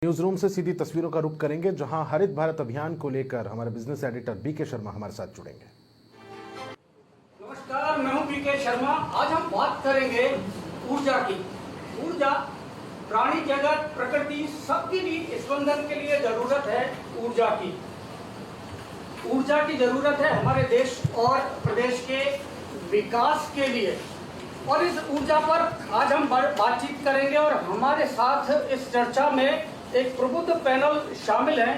News room से सीधी तस्वीरों का रुख करेंगे, जहां हरित भारत अभियान को लेकर हमारे बिजनेस एडिटर बीके शर्मा हमारे साथ जुड़ेंगे। नमस्कार, मैं हूं बीके शर्मा। आज हम बात करेंगे ऊर्जा की। ऊर्जा प्राणी जगत, प्रकृति सबकी भी स्पंदन के लिए जरूरत है ऊर्जा की। ऊर्जा की जरूरत है हमारे देश और प्रदेश के विकास के लिए, और इस ऊर्जा पर आज हम बातचीत करेंगे। और हमारे साथ इस चर्चा में एक प्रबुद्ध पैनल शामिल है,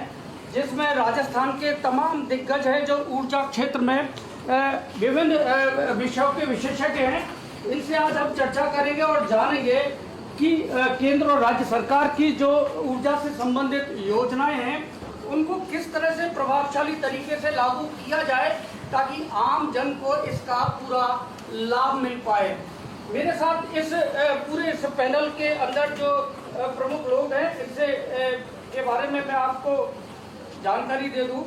जिसमें राजस्थान के तमाम दिग्गज हैं जो ऊर्जा क्षेत्र में विभिन्न विषयों के विशेषज्ञ हैं। इनसे आज हम चर्चा करेंगे और जानेंगे कि केंद्र और राज्य सरकार की जो ऊर्जा से संबंधित योजनाएं हैं उनको किस तरह से प्रभावशाली तरीके से लागू किया जाए ताकि आम जन को इसका पूरा लाभ मिल पाए। मेरे साथ इस पैनल के अंदर जो प्रमुख लोग हैं, इससे के बारे में मैं आपको जानकारी दे दूं।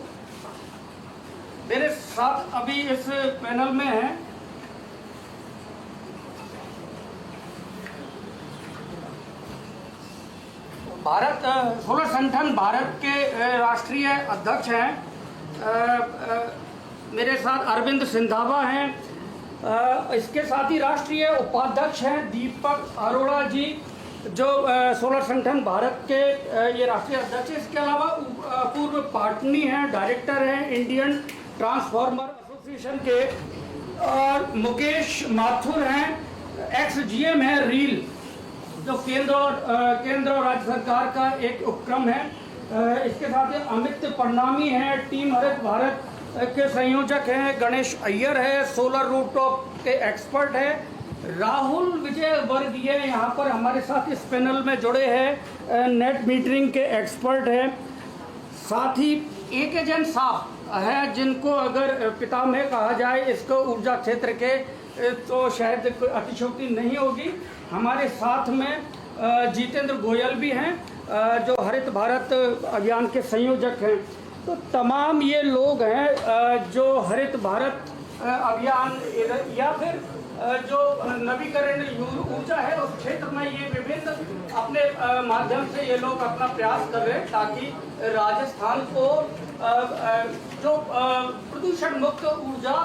मेरे साथ अभी इस पैनल में हैं भारत सोलर संगठन भारत के राष्ट्रीय अध्यक्ष हैं। मेरे साथ अरविंद सिंधावा हैं। इसके साथ ही राष्ट्रीय उपाध्यक्ष हैं दीपक अरोड़ा जी, जो सोलर संगठन भारत के ये राष्ट्रीय अध्यक्ष हैं। इसके अलावा पूर्व पाटनी हैं, डायरेक्टर हैं इंडियन ट्रांसफार्मर एसोसिएशन के, और मुकेश माथुर हैं, एक्स जीएम है रील, जो केंद्र और राज्य सरकार का एक उपक्रम है। इसके साथ ही अमित परनामी है, टीम हरित भारत के संयोजक हैं। गणेश अय्यर है, सोलर रूफटॉप के एक्सपर्ट है। राहुल विजय वर्गीय यहाँ पर हमारे साथ इस पैनल में जुड़े हैं, नेट मीटरिंग के एक्सपर्ट हैं। साथ ही एक एजेंट साहब है, जिनको अगर पितामह कहा जाए इसको ऊर्जा क्षेत्र के, तो शायद अतिशयोक्ति नहीं होगी। हमारे साथ में जितेंद्र गोयल भी हैं, जो हरित भारत अभियान के संयोजक हैं। तो तमाम ये लोग हैं जो हरित भारत अभियान या फिर जो नवीकरणीय ऊर्जा है उस क्षेत्र में ये विभिन्न अपने माध्यम से ये लोग अपना प्रयास कर रहे हैं ताकि राजस्थान को जो प्रदूषण मुक्त ऊर्जा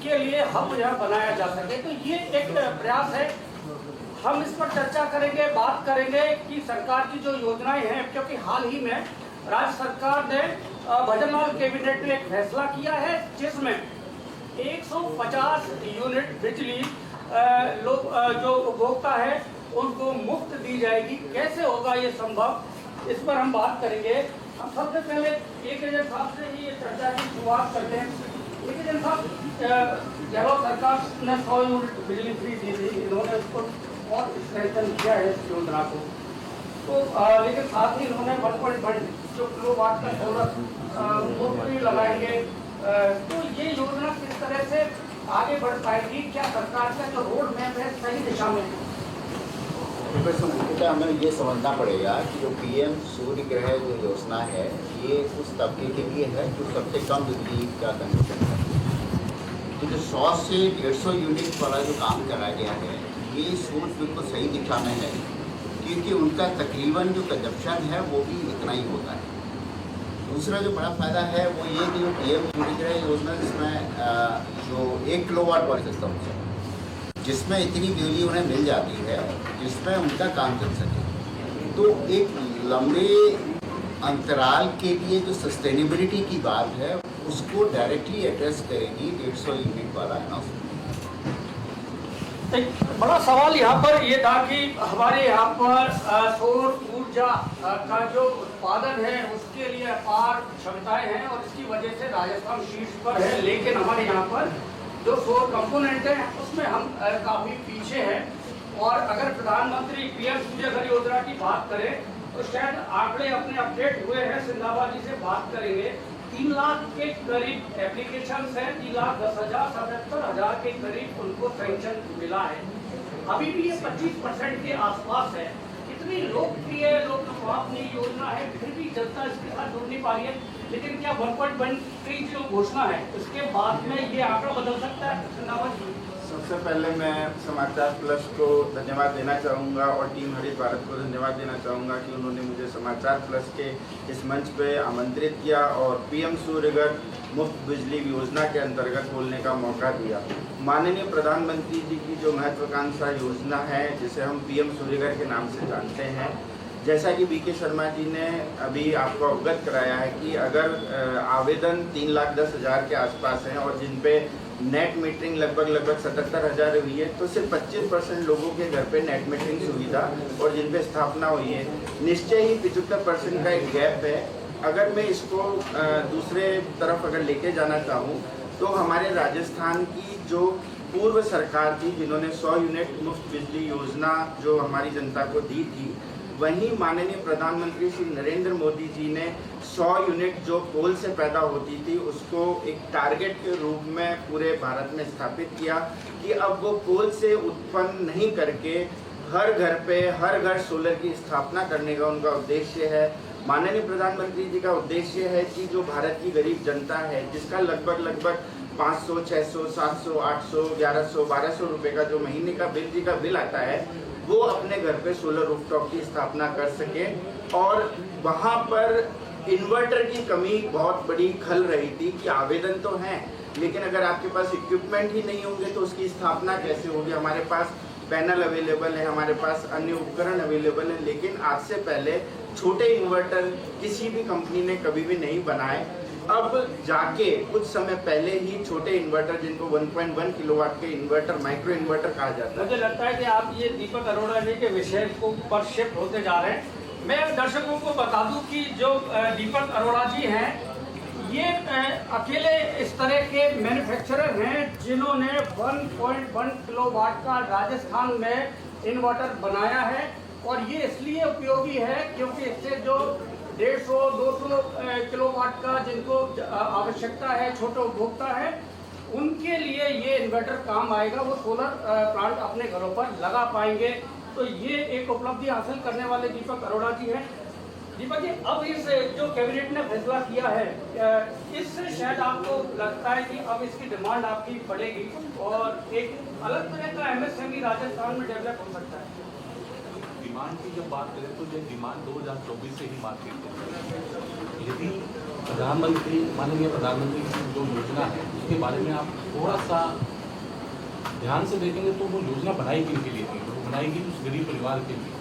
के लिए हब बनाया जा सके। तो ये एक प्रयास है। हम इस पर चर्चा करेंगे, बात करेंगे कि सरकार की जो योजनाएं हैं, क्योंकि हाल ही में राज्य सरकार ने भजनलाल कैबिनेट में एक फैसला किया है जिसमें 150 यूनिट बिजली लोग जो उपभोक्ता है उनको मुफ्त दी जाएगी। कैसे होगा ये संभव, इस पर हम बात करेंगे। हम सबसे पहले एक एजेंट साहब से ही ये चर्चा की शुरुआत करते हैं। एक एजेंट साहब, गहलोत सरकार ने 100 यूनिट बिजली फ्री दी थी, इन्होंने उसको और स्ट्रेंथन किया है इस योजना को। तो लेकिन साथ ही इन्होंने 1.1 जो किलोवाट का सोलर मुफ्त भी लगाएंगे। तो ये योजना किस तरह से आगे बढ़ पाएगी? क्या सरकार का जो रोड मैप है सही दिशा में है? हमें ये समझना पड़ेगा कि जो पीएम सूर्य ग्रह जो योजना है, ये उस तबके के लिए है जो सबसे कम बिजली का कंजप्शन है। तो जो 100 से 150 यूनिट वाला जो काम करा गया है, ये सोच बिल्कुल सही दिशा में है, क्योंकि उनका तकरीबन जो कंजप्शन है वो भी इतना ही होता है। दूसरा जो बड़ा फायदा है वो ये कि जो पीएम सूर्य ग्रह योजना, जिसमें जो 1 किलोवाट वाला सिस्टम है, जिसमें इतनी बिजली उन्हें मिल जाती है जिसमें उनका काम चल सके। तो एक लंबे अंतराल के लिए जो सस्टेनेबिलिटी की बात है उसको डायरेक्टली एड्रेस करेगी 150 यूनिट वाला अनाउंसमेंट। एक बड़ा सवाल यहाँ पर ये था कि हमारे यहाँ पर सौर ऊर्जा का जो उत्पादन है उसके लिए अपार क्षमताएं हैं और इसकी वजह से राजस्थान शीर्ष पर है, लेकिन हमारे यहाँ पर जो सौर कंपोनेंट है उसमें हम काफ़ी पीछे हैं। और अगर प्रधानमंत्री पीएम सूर्य घर योजना की बात करें तो शायद आंकड़े अपने अपडेट हुए हैं, सिंधावा जी से बात करेंगे। 3 लाख के करीब एप्लीकेशंस हैं, 3,10,000 77,000 के करीब उनको सैंक्शन मिला है। अभी भी ये 25% के आसपास है। इतनी लोकप्रिय लोकप्रिय योजना है, फिर भी जनता इसके साथ जुड़ नहीं पा रही है। लेकिन क्या 1.1 की जो घोषणा है उसके बाद में ये आंकड़ा बदल सकता है? सबसे पहले मैं समाचार प्लस को धन्यवाद देना चाहूँगा और टीम हरित भारत को धन्यवाद देना चाहूँगा कि उन्होंने मुझे समाचार प्लस के इस मंच पे आमंत्रित किया और पीएम सूर्यघर मुफ्त बिजली योजना के अंतर्गत बोलने का मौका दिया। माननीय प्रधानमंत्री जी की जो महत्वाकांक्षा योजना है, जिसे हम पीएम सूर्यघर के नाम से जानते हैं, जैसा कि बीके शर्मा जी ने अभी आपको अवगत कराया है कि अगर आवेदन 3,10,000 के आसपास हैं और जिन पे नेट मीटरिंग लगभग 77,000 हुई है, तो सिर्फ 25% लोगों के घर पे नेट मीटरिंग सुविधा और जिन पे स्थापना हुई है, निश्चय ही 75% का एक गैप है। अगर मैं इसको दूसरे तरफ अगर लेके जाना चाहूँ तो हमारे राजस्थान की जो पूर्व सरकार थी, जिन्होंने 100 यूनिट मुफ्त बिजली योजना जो हमारी जनता को दी थी, वहीं माननीय प्रधानमंत्री श्री नरेंद्र मोदी जी ने 100 यूनिट जो कोल से पैदा होती थी उसको एक टारगेट के रूप में पूरे भारत में स्थापित किया कि अब वो कोल से उत्पन्न नहीं करके हर घर पे हर घर सोलर की स्थापना करने का उनका उद्देश्य है। माननीय प्रधानमंत्री जी का उद्देश्य है कि जो भारत की गरीब जनता है, जिसका लगभग 500, 600, 700, 800, 1100, 1200 रुपये का जो महीने का बिजली का बिल आता है, वो अपने घर पे सोलर रूफटॉप की स्थापना कर सके। और वहाँ पर इन्वर्टर की कमी बहुत बड़ी खल रही थी कि आवेदन तो हैं, लेकिन अगर आपके पास इक्विपमेंट ही नहीं होंगे तो उसकी स्थापना कैसे होगी। हमारे पास पैनल अवेलेबल है, हमारे पास अन्य उपकरण अवेलेबल है, लेकिन आज से पहले छोटे इन्वर्टर किसी भी कंपनी ने कभी भी नहीं बनाए। अब जाके कुछ समय पहले ही छोटे इन्वर्टर, जिनको 1.1 किलोवाट के इन्वर्टर, माइक्रो इन्वर्टर कहा जाता है। मुझे लगता है कि आप ये दीपक अरोड़ा जी के विषय को पर शिफ्ट होते जा रहे हैं। मैं दर्शकों को बता दूं कि जो दीपक अरोड़ा जी हैं, ये अकेले इस तरह के मैन्युफैक्चरर हैं जिन्होंने 1.1 किलोवाट का राजस्थान में इन्वर्टर बनाया है। और ये इसलिए उपयोगी है क्योंकि इससे जो 150-200 किलोवाट का जिनको आवश्यकता है, छोटे उपभोक्ता है, उनके लिए ये इन्वर्टर काम आएगा। वो सोलर प्लांट अपने घरों पर लगा पाएंगे। तो ये एक उपलब्धि हासिल करने वाले दीपक अरोड़ा जी हैं। दीपक जी, अब इस जो कैबिनेट ने फैसला किया है, इससे शायद आपको लगता है कि अब इसकी डिमांड आपकी बढ़ेगी और एक अलग तरह का एमएसएमई राजस्थान में डेवलप हो सकता है। डिमांड की जब बात करें तो ये डिमांड 2024 से ही मार्केट में। यदि माननीय प्रधानमंत्री की जो योजना है उसके बारे में आप थोड़ा सा ध्यान से देखेंगे तो वो योजना बनाई किनके लिए थी? वो बनाएगी उस गरीब परिवार के लिए,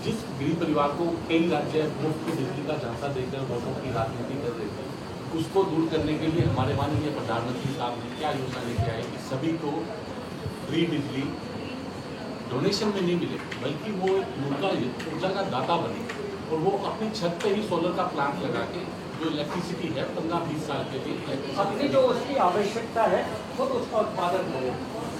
जिस गरीब परिवार को कई राज्य मुफ्त बिजली का झांसा देकर वोटों की राजनीति कर रहे थे। उसको दूर करने के लिए हमारे माननीय प्रधानमंत्री साहब ने क्या योजना लेके आए कि सभी को फ्री बिजली डोनेशन में नहीं मिले, बल्कि वो ऊर्जा का दाता बने और वो अपनी छत पे ही सोलर का प्लांट लगा के जो इलेक्ट्रिसिटी है 15-20 साल के लिए अपनी जो उसकी आवश्यकता है खुद उसका उत्पादन करें,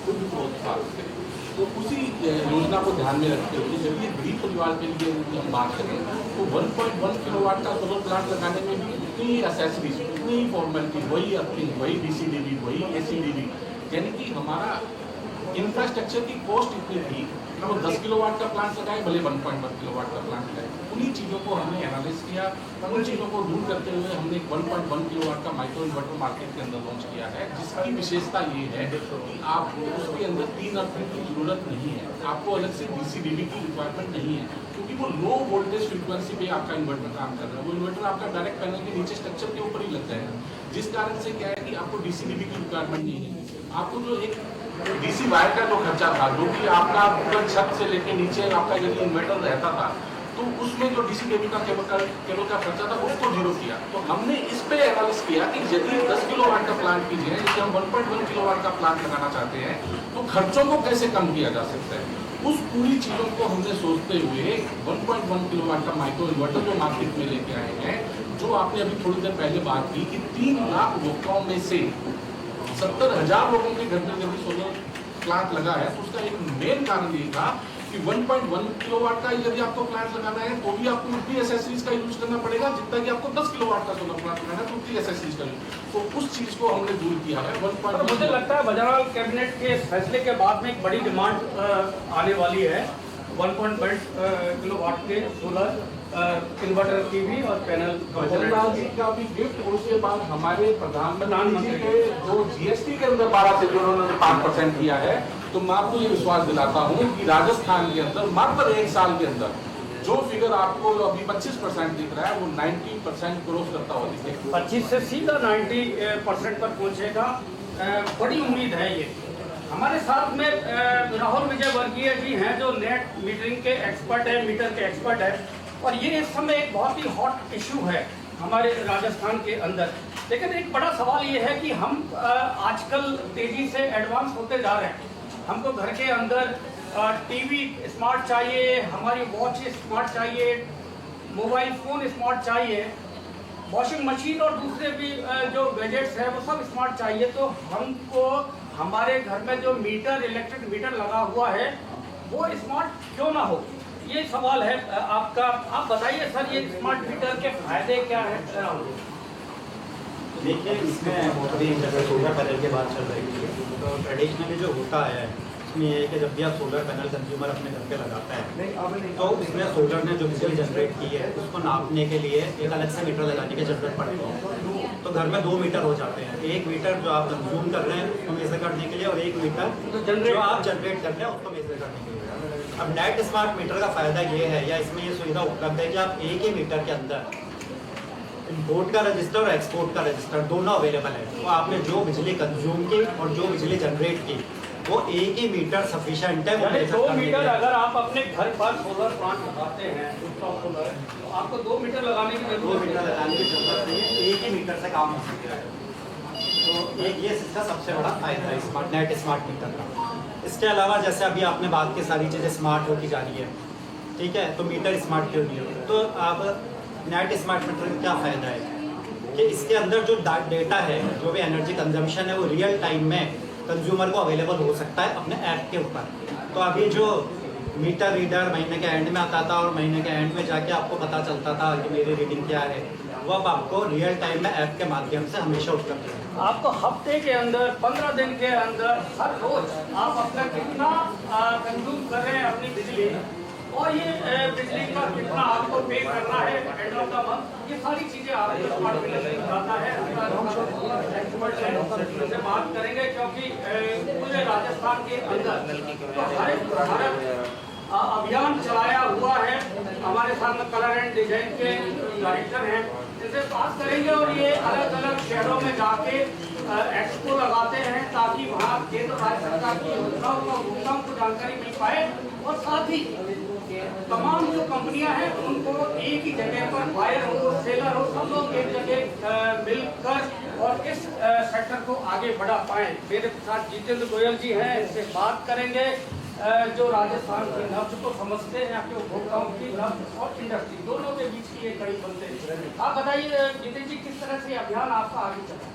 खुद को उत्पादन करें। तो उसी योजना को ध्यान में रखते हुए जब ये गरीब परिवार के लिए हम बात करें तो 1.1 किलोवाट का सोलर प्लांट लगाने में भी उतनी एसेसरीज, उतनी फॉर्मेलिटी, वही अर्थिंग, वही डीसीडीबी, वही एसीडीबी, यानी कि हमारा इंफ्रास्ट्रक्चर की कॉस्ट इतनी थी कि वो 10 किलोवाट का प्लांट लगाए, भले 1.1 किलोवाट का प्लांट लगाए। उन्हीं चीज़ों को हमने एनालिस किया, उन चीज़ों को दूर करते हुए हमने 1.1 किलोवाट का माइक्रो इन्वर्टर मार्केट के अंदर लॉन्च किया है, जिसकी विशेषता ये है कि आपको उसके अंदर 3 अर्थिंग की जरूरत नहीं है, आपको अलग से डीसीडीबी की रिक्वायरमेंट नहीं है, क्योंकि वो लो वोल्टेज फ्रीक्वेंसी पे आपका इन्वर्टर काम कर रहा है। वो इन्वर्टर आपका डायरेक्ट पैनल के नीचे स्ट्रक्चर के ऊपर ही लग जाएगा, जिस कारण से क्या है कि आपको डीसीडीबी की रिक्वायरमेंट नहीं है। आपको जो एक डीसी वायर का जो खर्चा था, जो कि आपका ऊपर छत से लेके नीचे आपका यदि इन्वर्टर रहता था, तो उसमें जो डीसीडीबी का केबल का खर्चा था उसको जीरो किया। तो हमने इस पे एनालिस किया कि यदि 10 किलोवाट का प्लांट कीजिए, जैसे हम 1.1 किलोवाट का प्लांट लगाना चाहते हैं, तो खर्चों को कैसे कम किया जा सकता है। उस पूरी चीज़ों को हमने सोचते हुए 1.1 किलोवाट का माइक्रो इन्वर्टर जो मार्केट में लेके आए हैं, जो आपने अभी थोड़ी देर पहले बात की कि 3 लाख उपभोक्ताओं में से 70,000 लोगों के घर में जब सोलर प्लांट लगा है, तो उसका एक मेन कारण ये था कि 1.1 किलोवाट का यदि आपको प्लांट लगाना है तो भी आपको उतनी एसेसरीज का यूज करना पड़ेगा जितना कि आपको 10 किलोवाट का सोलर प्लांट लगाना है तो उतनी एसेसरीज का यूज। तो उस चीज को हमने दूर किया है। 1.1 मुझे लगता है बजरंग कैबिनेट के फैसले के बाद में एक बड़ी डिमांड आने वाली है 1.1 किलोवाट के सोलर इन्वर्टर की भी और पैनल जी का भी गिफ्ट। उसके बाद हमारे प्रधानमंत्री के जो जीएसटी के अंदर 12 से जो उन्होंने 5% किया है, तो मैं आपको ये विश्वास दिलाता हूँ कि राजस्थान के अंदर मात्र 1 साल के अंदर जो फिगर आपको अभी 25% दिख रहा है वो 90% क्रॉस करता हुआ दिखेगा। 25 से सीधा 90% पर पहुंचेगा। बड़ी उम्मीद है ये। हमारे साथ में राहुल विजय वर्गीय जी हैं जो नेट मीटरिंग के एक्सपर्ट है, मीटर के एक्सपर्ट है, और ये इस समय एक बहुत ही हॉट इशू है हमारे राजस्थान के अंदर। लेकिन एक बड़ा सवाल ये है कि हम आजकल तेजी से एडवांस होते जा रहे हैं। हमको घर के अंदर टीवी स्मार्ट चाहिए, हमारी वॉच स्मार्ट चाहिए, मोबाइल फ़ोन स्मार्ट चाहिए, वॉशिंग मशीन और दूसरे भी जो गैजेट्स हैं वो सब स्मार्ट चाहिए। तो हमको हमारे घर में जो मीटर, इलेक्ट्रिक मीटर लगा हुआ है वो स्मार्ट क्यों ना हो, ये सवाल है आपका। आप बताइए सर, ये स्मार्ट मीटर के फायदे क्या हैं? देखिए, इसमें अभी जैसे सोलर पैनल की बात चल रही है, तो ट्रेडिशनली जो होता है इसमें ये है कि जब भी आप सोलर पैनल कंज्यूमर अपने घर पे लगाता है तो उसमें सोलर ने जो बिजली जनरेट की है उसको नापने के लिए एक अलग से मीटर लगाने की जरूरत पड़ती है। तो घर में 2 मीटर हो जाते हैं, एक मीटर जो आप कंज्यूम कर रहे हैं उसको मेजर करने के लिए और एक मीटर जो आप जनरेट कर रहे हैं उसको मेजर करने के लिए। अब नेट स्मार्ट मीटर का फ़ायदा ये है, या इसमें ये सुविधा उपलब्ध है कि आप एक ही मीटर के अंदर इम्पोर्ट का रजिस्टर और एक्सपोर्ट का रजिस्टर दोनों अवेलेबल है। तो आपने जो बिजली कंज्यूम की और जो बिजली जनरेट की वो एक ही मीटर सफिशिएंट है। यानी 2 मीटर अगर आप अपने घर पर सोलर प्लांट लगाते हैं, रूफटॉप सोलर, तो आपको 2 मीटर लगाने की 2 मीटर लगाने की जरूरत नहीं है, एक ही मीटर से काम हो सकता है। तो एक ये इसका सबसे बड़ा फायदा है स्मार्ट नेट स्मार्ट मीटर का। इसके अलावा जैसे अभी आपने बात की सारी चीज़ें स्मार्ट होती जा रही है, ठीक है, तो मीटर स्मार्ट क्यों नहीं हो? तो आप नेट स्मार्ट मीटर का क्या फ़ायदा है कि इसके अंदर जो डेटा है, जो भी एनर्जी कंजम्पशन है वो रियल टाइम में कंज्यूमर को अवेलेबल हो सकता है अपने ऐप के ऊपर। तो अभी जो मीटर रीडर महीने के एंड में आता था और महीने के एंड में जाके आपको पता चलता था कि मेरी रीडिंग क्या है, वो अब आपको रियल टाइम में ऐप के माध्यम से हमेशा उपलब्ध है। आपको हफ्ते के अंदर, 15 दिन के अंदर, हर रोज आप अपना कितना कंज्यूम कर रहे हैं अपनी बिजली, और ये बिजली का कितना आपको पे करना है एंड ऑफ द मंथ, ये सारी चीज़ें आपको स्मार्ट मीटर से बताता है। एक्सपर्ट हैं, उनसे बात करेंगे, क्योंकि पूरे राजस्थान के अंदर तो हरित भारत अभियान चलाया हुआ है। हमारे साथ कलर एंड डिजाइन के डायरेक्टर हैं, इनसे बात करेंगे, और ये अलग अलग शहरों में जाके एक्सपो लगाते हैं ताकि वहाँ केंद्र राज्य सरकार की योजनाओं का उपभोक्ताओं को जानकारी मिल पाए, और साथ ही तमाम जो कंपनियां हैं उनको एक ही जगह पर बायर हो, सेलर हो, सब लोग एक जगह मिलकर और इस सेक्टर को आगे बढ़ा पाए। मेरे साथ जितेंद्र गोयल जी हैं, इनसे बात करेंगे जो राजस्थान की नब्ज को समझते हैं, आपके उपभोक्ताओं की नब्ज और इंडस्ट्री दोनों के बीच की एक कड़ी बनते हैं। आप बताइए जितेंद्र जी, किस तरह से अभियान आपका आगे चल रहा है?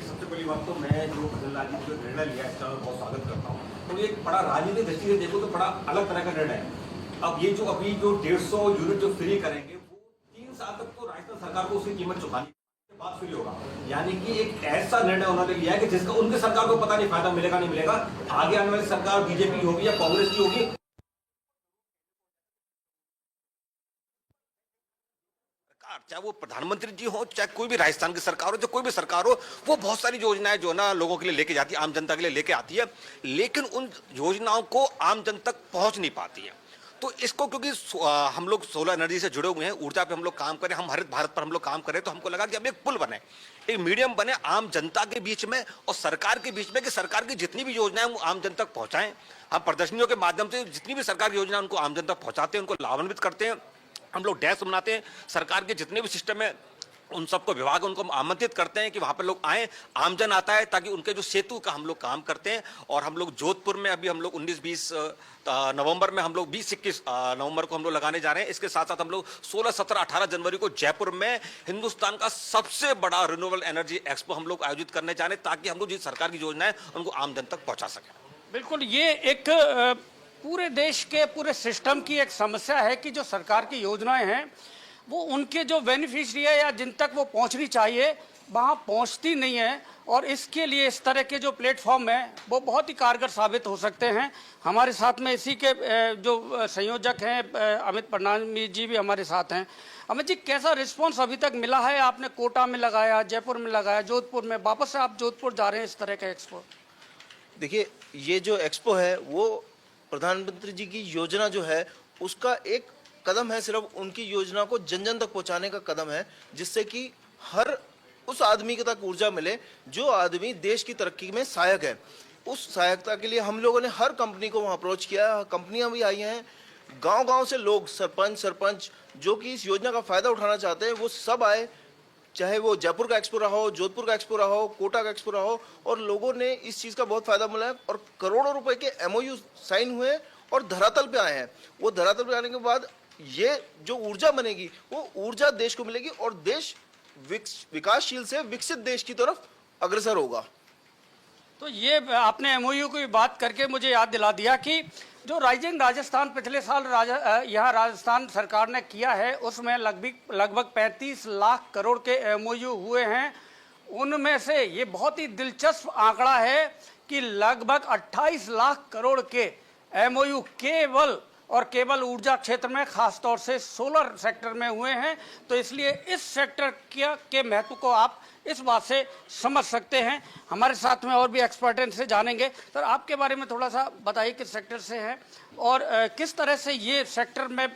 सबसे पहली बात तो मैं जो फजल जी जो निर्णय लिया है इसका मैं बहुत स्वागत करता हूँ। तो ये बड़ा राजनीतिक दृष्टि से देखो तो बड़ा अलग तरह का निर्णय है। अब ये जो अभी जो 150 यूनिट जो फ्री करेंगे वो 3 साल तक तो राजस्थान सरकार को उसकी कीमत चुकानी के बाद फ्री होगा। यानी कि एक ऐसा निर्णय उन्होंने लिया है कि जिसका उनके सरकार को पता नहीं फायदा मिलेगा नहीं मिलेगा। आगे आने वाली सरकार बीजेपी होगी या कांग्रेस की होगी, चाहे वो प्रधानमंत्री जी हो, चाहे कोई भी राजस्थान की सरकार हो, चाहे कोई भी सरकार हो, वो बहुत सारी योजनाएं जो ना लोगों के लिए लेके जाती है, आम जनता के लिए लेके आती है, लेकिन उन योजनाओं को आम जन तक पहुंच नहीं पाती है। तो इसको क्योंकि हम लोग सोलर एनर्जी से जुड़े हुए हैं, ऊर्जा पे हम लोग काम करें, हम हरित भारत पर हम लोग काम करें, तो हमको लगा कि अब एक पुल बने, एक मीडियम बने आम जनता के बीच में और सरकार के बीच में, कि सरकार की जितनी भी योजनाएं वो आम जन तक पहुंचाएं। हम प्रदर्शनियों के माध्यम से जितनी भी सरकार की योजना उनको आम जन तक पहुंचाते हैं, उनको लाभान्वित करते हैं। हम लोग डेस्क बनाते हैं, सरकार के जितने भी सिस्टम है उन सबको विभाग उनको आमंत्रित करते हैं कि वहाँ पर लोग आएँ, आमजन आता है, ताकि उनके जो सेतु का हम लोग काम करते हैं। और हम लोग जोधपुर में अभी हम लोग 19-20 नवंबर में हम लोग 20-21 नवंबर को हम लोग लगाने जा रहे हैं। इसके साथ साथ हम लोग 16, 17, 18 जनवरी को जयपुर में हिंदुस्तान का सबसे बड़ा रिन्यूएबल एनर्जी एक्सपो हम लोग आयोजित करने जा रहे हैं, ताकि हम लोग जिस सरकार की योजना है उनको आम जन तक पहुँचा सकें। बिल्कुल, ये एक पूरे देश के पूरे सिस्टम की एक समस्या है कि जो सरकार की योजनाएं हैं वो उनके जो बेनिफिशियरी है या जिन तक वो पहुंचनी चाहिए वहाँ पहुंचती नहीं है, और इसके लिए इस तरह के जो प्लेटफॉर्म हैं वो बहुत ही कारगर साबित हो सकते हैं। हमारे साथ में इसी के जो संयोजक हैं अमित प्रणामी जी भी हमारे साथ हैं। अमित जी, कैसा रिस्पॉन्स अभी तक मिला है? आपने कोटा में लगाया, जयपुर में लगाया, जोधपुर में, वापस से आप जोधपुर जा रहे हैं इस तरह का एक्सपो। देखिए, ये जो एक्सपो है वो प्रधानमंत्री जी की योजना जो है उसका एक कदम है, सिर्फ उनकी योजना को जन जन तक पहुंचाने का कदम है, जिससे कि हर उस आदमी के तक ऊर्जा मिले जो आदमी देश की तरक्की में सहायक है। उस सहायकता के लिए हम लोगों ने हर कंपनी को वहाँ अप्रोच किया, कंपनियां भी आई हैं, गांव-गांव से लोग, सरपंच जो कि इस योजना का फायदा उठाना चाहते हैं वो सब आए, चाहे वो जयपुर का एक्सपो रहा हो, जोधपुर का एक्सपो रहा हो, कोटा का एक्सपो रहा हो, और लोगों ने इस चीज़ का बहुत फायदा मिला है और करोड़ों रुपए के MOU साइन हुए और धरातल पे आए हैं। वो धरातल पे आने के बाद ये जो ऊर्जा बनेगी वो ऊर्जा देश को मिलेगी और देश विकासशील से विकसित देश की तरफ अग्रसर होगा। तो ये आपने MOU की बात करके मुझे याद दिला दिया कि जो राइजिंग राजस्थान पिछले साल यहाँ राजस्थान सरकार ने किया है उसमें लगभग 35 लाख करोड़ के MOU हुए हैं। उनमें से ये बहुत ही दिलचस्प आंकड़ा है कि लगभग 28 लाख करोड़ के MOU केवल ऊर्जा क्षेत्र में, खासतौर से सोलर सेक्टर में हुए हैं। तो इसलिए इस सेक्टर के महत्व को आप इस बात से समझ सकते हैं। हमारे साथ में और भी एक्सपर्ट हैं, इनसे जानेंगे। सर, आपके बारे में थोड़ा सा बताइए, किस सेक्टर से हैं और किस तरह से ये सेक्टर में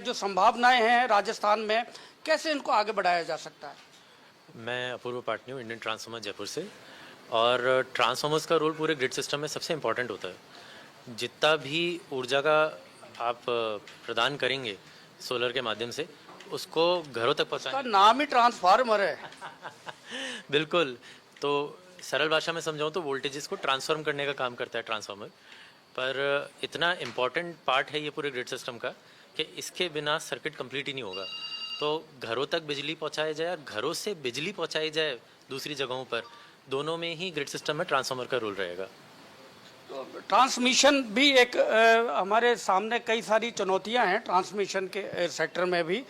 जो संभावनाएं हैं राजस्थान में, कैसे इनको आगे बढ़ाया जा सकता है? मैं अपूर्व पाटनी हूँ, इंडियन ट्रांसफार्मर जयपुर से। और ट्रांसफार्मर्स का रोल पूरे ग्रिड सिस्टम में सबसे इम्पोर्टेंट होता है। जितना भी ऊर्जा का आप प्रदान करेंगे सोलर के माध्यम से, उसको घरों तक पहुँचाना। नाम ही ट्रांसफार्मर है। बिल्कुल। तो सरल भाषा में समझाऊँ तो वोल्टेजेस को ट्रांसफॉर्म करने का काम करता है ट्रांसफार्मर। पर इतना इम्पॉर्टेंट पार्ट है ये पूरे ग्रिड सिस्टम का कि इसके बिना सर्किट कंप्लीट ही नहीं होगा। तो घरों तक बिजली पहुंचाई जाए और घरों से बिजली पहुंचाई जाए दूसरी जगहों पर, दोनों में ही ग्रिड सिस्टम में ट्रांसफार्मर का रोल रहेगा। तो ट्रांसमिशन भी एक हमारे सामने कई सारी चुनौतियां हैं ट्रांसमिशन के सेक्टर में भी,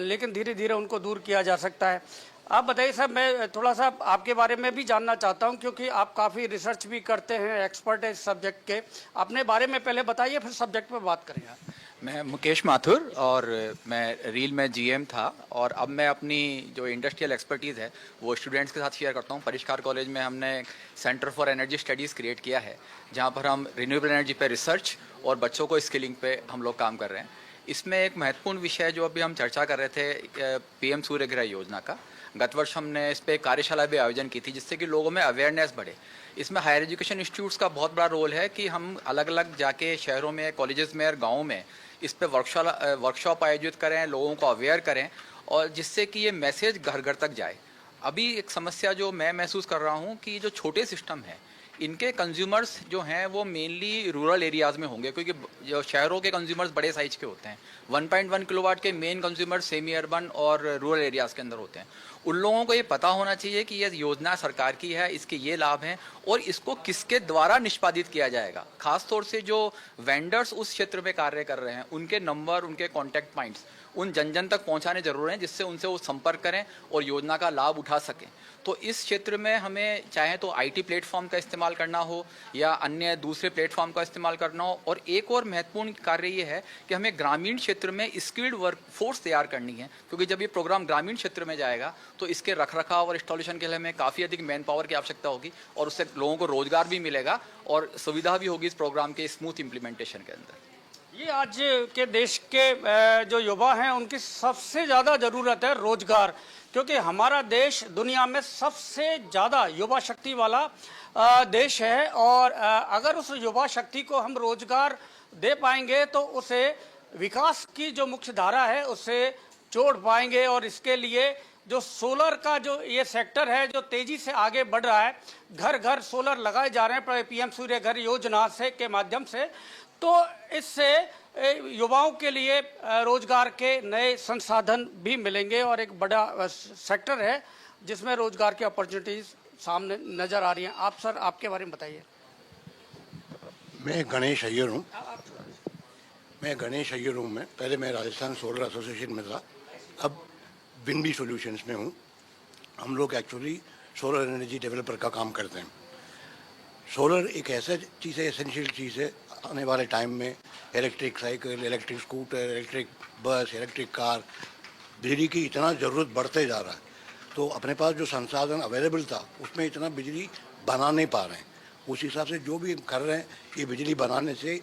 लेकिन धीरे धीरे उनको दूर किया जा सकता है। आप बताइए साहब, मैं थोड़ा सा आपके बारे में भी जानना चाहता हूं क्योंकि आप काफ़ी रिसर्च भी करते हैं, एक्सपर्ट है इस सब्जेक्ट के। अपने बारे में पहले बताइए, फिर सब्जेक्ट पे बात करेंगे आप। मैं मुकेश माथुर और मैं रील में GM था और अब मैं अपनी जो इंडस्ट्रियल एक्सपर्टीज़ है वो स्टूडेंट्स के साथ शेयर करता हूँ। परिष्कार कॉलेज में हमने centre for energy studies create किया है, जहाँ पर हम रिन्यूएबल एनर्जी पे रिसर्च और बच्चों को स्किलिंग पे हम लोग काम कर रहे हैं। इसमें एक महत्वपूर्ण विषय जो अभी हम चर्चा कर रहे थे PM सूर्यगृह योजना का, गत वर्ष हमने इस पर कार्यशाला भी आयोजन की थी जिससे कि लोगों में अवेयरनेस बढ़े। इसमें हायर एजुकेशन इंस्टीट्यूट्स का बहुत बड़ा रोल है कि हम अलग अलग जाके शहरों में, कॉलेजेस में और गाँव में इस पर वर्कशॉप आयोजित करें, लोगों को अवेयर करें और जिससे कि ये मैसेज घर घर तक जाए। अभी एक समस्या जो मैं महसूस कर रहा हूँ कि जो छोटे सिस्टम है इनके कंज्यूमर्स जो हैं वो मेनली रूरल एरियाज़ में होंगे, क्योंकि जो शहरों के कंज्यूमर्स बड़े साइज के होते हैं। 1.1 किलोवाट के मेन कंज्यूमर सेमी अर्बन और रूरल एरियाज़ के अंदर होते हैं। उन लोगों को ये पता होना चाहिए कि ये योजना सरकार की है, इसके ये लाभ हैं और इसको किसके द्वारा निष्पादित किया जाएगा। खास तौर से जो वेंडर्स उस क्षेत्र में कार्य कर रहे हैं उनके नंबर, उनके कॉन्टैक्ट पॉइंट्स उन जन जन तक पहुंचाने जरूर हैं, जिससे उनसे वो संपर्क करें और योजना का लाभ उठा सकें। तो इस क्षेत्र में हमें चाहे तो IT प्लेटफॉर्म का इस्तेमाल करना हो या अन्य दूसरे प्लेटफॉर्म का इस्तेमाल करना हो। और एक और महत्वपूर्ण कार्य ये है कि हमें ग्रामीण क्षेत्र में स्किल्ड वर्कफोर्स तैयार करनी है, क्योंकि जब ये प्रोग्राम ग्रामीण क्षेत्र में जाएगा तो इसके रखरखाव और इंस्टॉलेशन के लिए हमें काफ़ी अधिक मैन पावर की आवश्यकता होगी और उससे लोगों को रोजगार भी मिलेगा और सुविधा भी होगी इस प्रोग्राम के स्मूथ इम्प्लीमेंटेशन के अंदर। ये आज के देश के जो युवा हैं उनकी सबसे ज़्यादा ज़रूरत है रोजगार, क्योंकि हमारा देश दुनिया में सबसे ज़्यादा युवा शक्ति वाला देश है और अगर उस युवा शक्ति को हम रोजगार दे पाएंगे तो उसे विकास की जो मुख्य धारा है उससे जोड़ पाएंगे। और इसके लिए जो सोलर का जो ये सेक्टर है जो तेजी से आगे बढ़ रहा है, घर घर सोलर लगाए जा रहे हैं PM सूर्य घर योजना से के माध्यम से, तो इससे युवाओं के लिए रोजगार के नए संसाधन भी मिलेंगे और एक बड़ा सेक्टर है जिसमें रोजगार की अपॉर्चुनिटीज सामने नजर आ रही हैं। आप सर, आपके बारे में बताइए। मैं गणेश अय्यर हूँ। मैं पहले मैं राजस्थान सोलर एसोसिएशन में था, अब विनबी सॉल्यूशंस में हूँ। हम लोग एक्चुअली सोलर एनर्जी डेवलपर का काम करते हैं। सोलर एक ऐसा चीज़ है, एसेंशियल चीज़ है। आने वाले टाइम में electric cycle, electric scooter, electric bus, electric car, बिजली की इतना ज़रूरत बढ़ते जा रहा है। तो अपने पास जो संसाधन अवेलेबल था उसमें इतना बिजली बना नहीं पा रहे हैं। उस हिसाब से जो भी कर रहे हैं ये बिजली बनाने से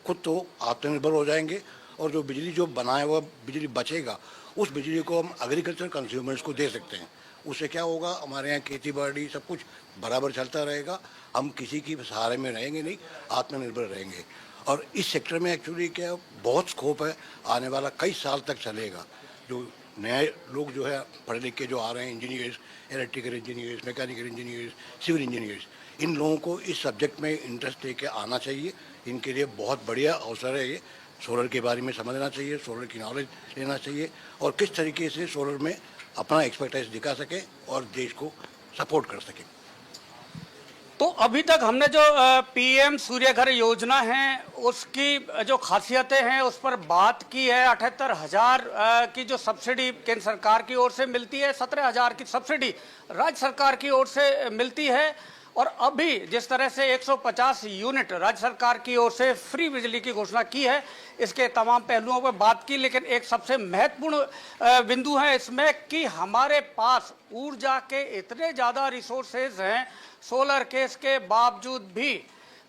खुद तो आत्मनिर्भर हो जाएंगे, और जो बिजली जो बनाया हुआ बिजली बचेगा उस बिजली को हम एग्रीकल्चर कंज्यूमर्स को दे सकते हैं। उससे क्या होगा, हमारे यहाँ खेती बाड़ी सब कुछ बराबर चलता रहेगा, हम किसी की सहारे में रहेंगे नहीं, आत्मनिर्भर रहेंगे। और इस सेक्टर में एक्चुअली क्या बहुत स्कोप है, आने वाला कई साल तक चलेगा। जो नए लोग जो है पढ़े लिख के जो आ रहे हैं, engineers, electrical engineers, mechanical engineers, civil engineers, इन लोगों को इस सब्जेक्ट में इंटरेस्ट लेके आना चाहिए। इनके लिए बहुत बढ़िया अवसर है ये। सोलर के बारे में समझना चाहिए, सोलर की नॉलेज लेना चाहिए, और किस तरीके से सोलर में अपना एक्सपर्टाइज दिखा सकें और देश को सपोर्ट कर सकें। तो अभी तक हमने जो पीएम सूर्य घर योजना है उसकी जो खासियतें हैं उस पर बात की है। 78,000 की जो सब्सिडी केंद्र सरकार की ओर से मिलती है, 17,000 की सब्सिडी राज्य सरकार की ओर से मिलती है, और अभी जिस तरह से 150 यूनिट राज्य सरकार की ओर से फ्री बिजली की घोषणा की है, इसके तमाम पहलुओं पर बात की। लेकिन एक सबसे महत्वपूर्ण बिंदु है इसमें कि हमारे पास ऊर्जा के इतने ज़्यादा रिसोर्सेज हैं सोलर केस के बावजूद भी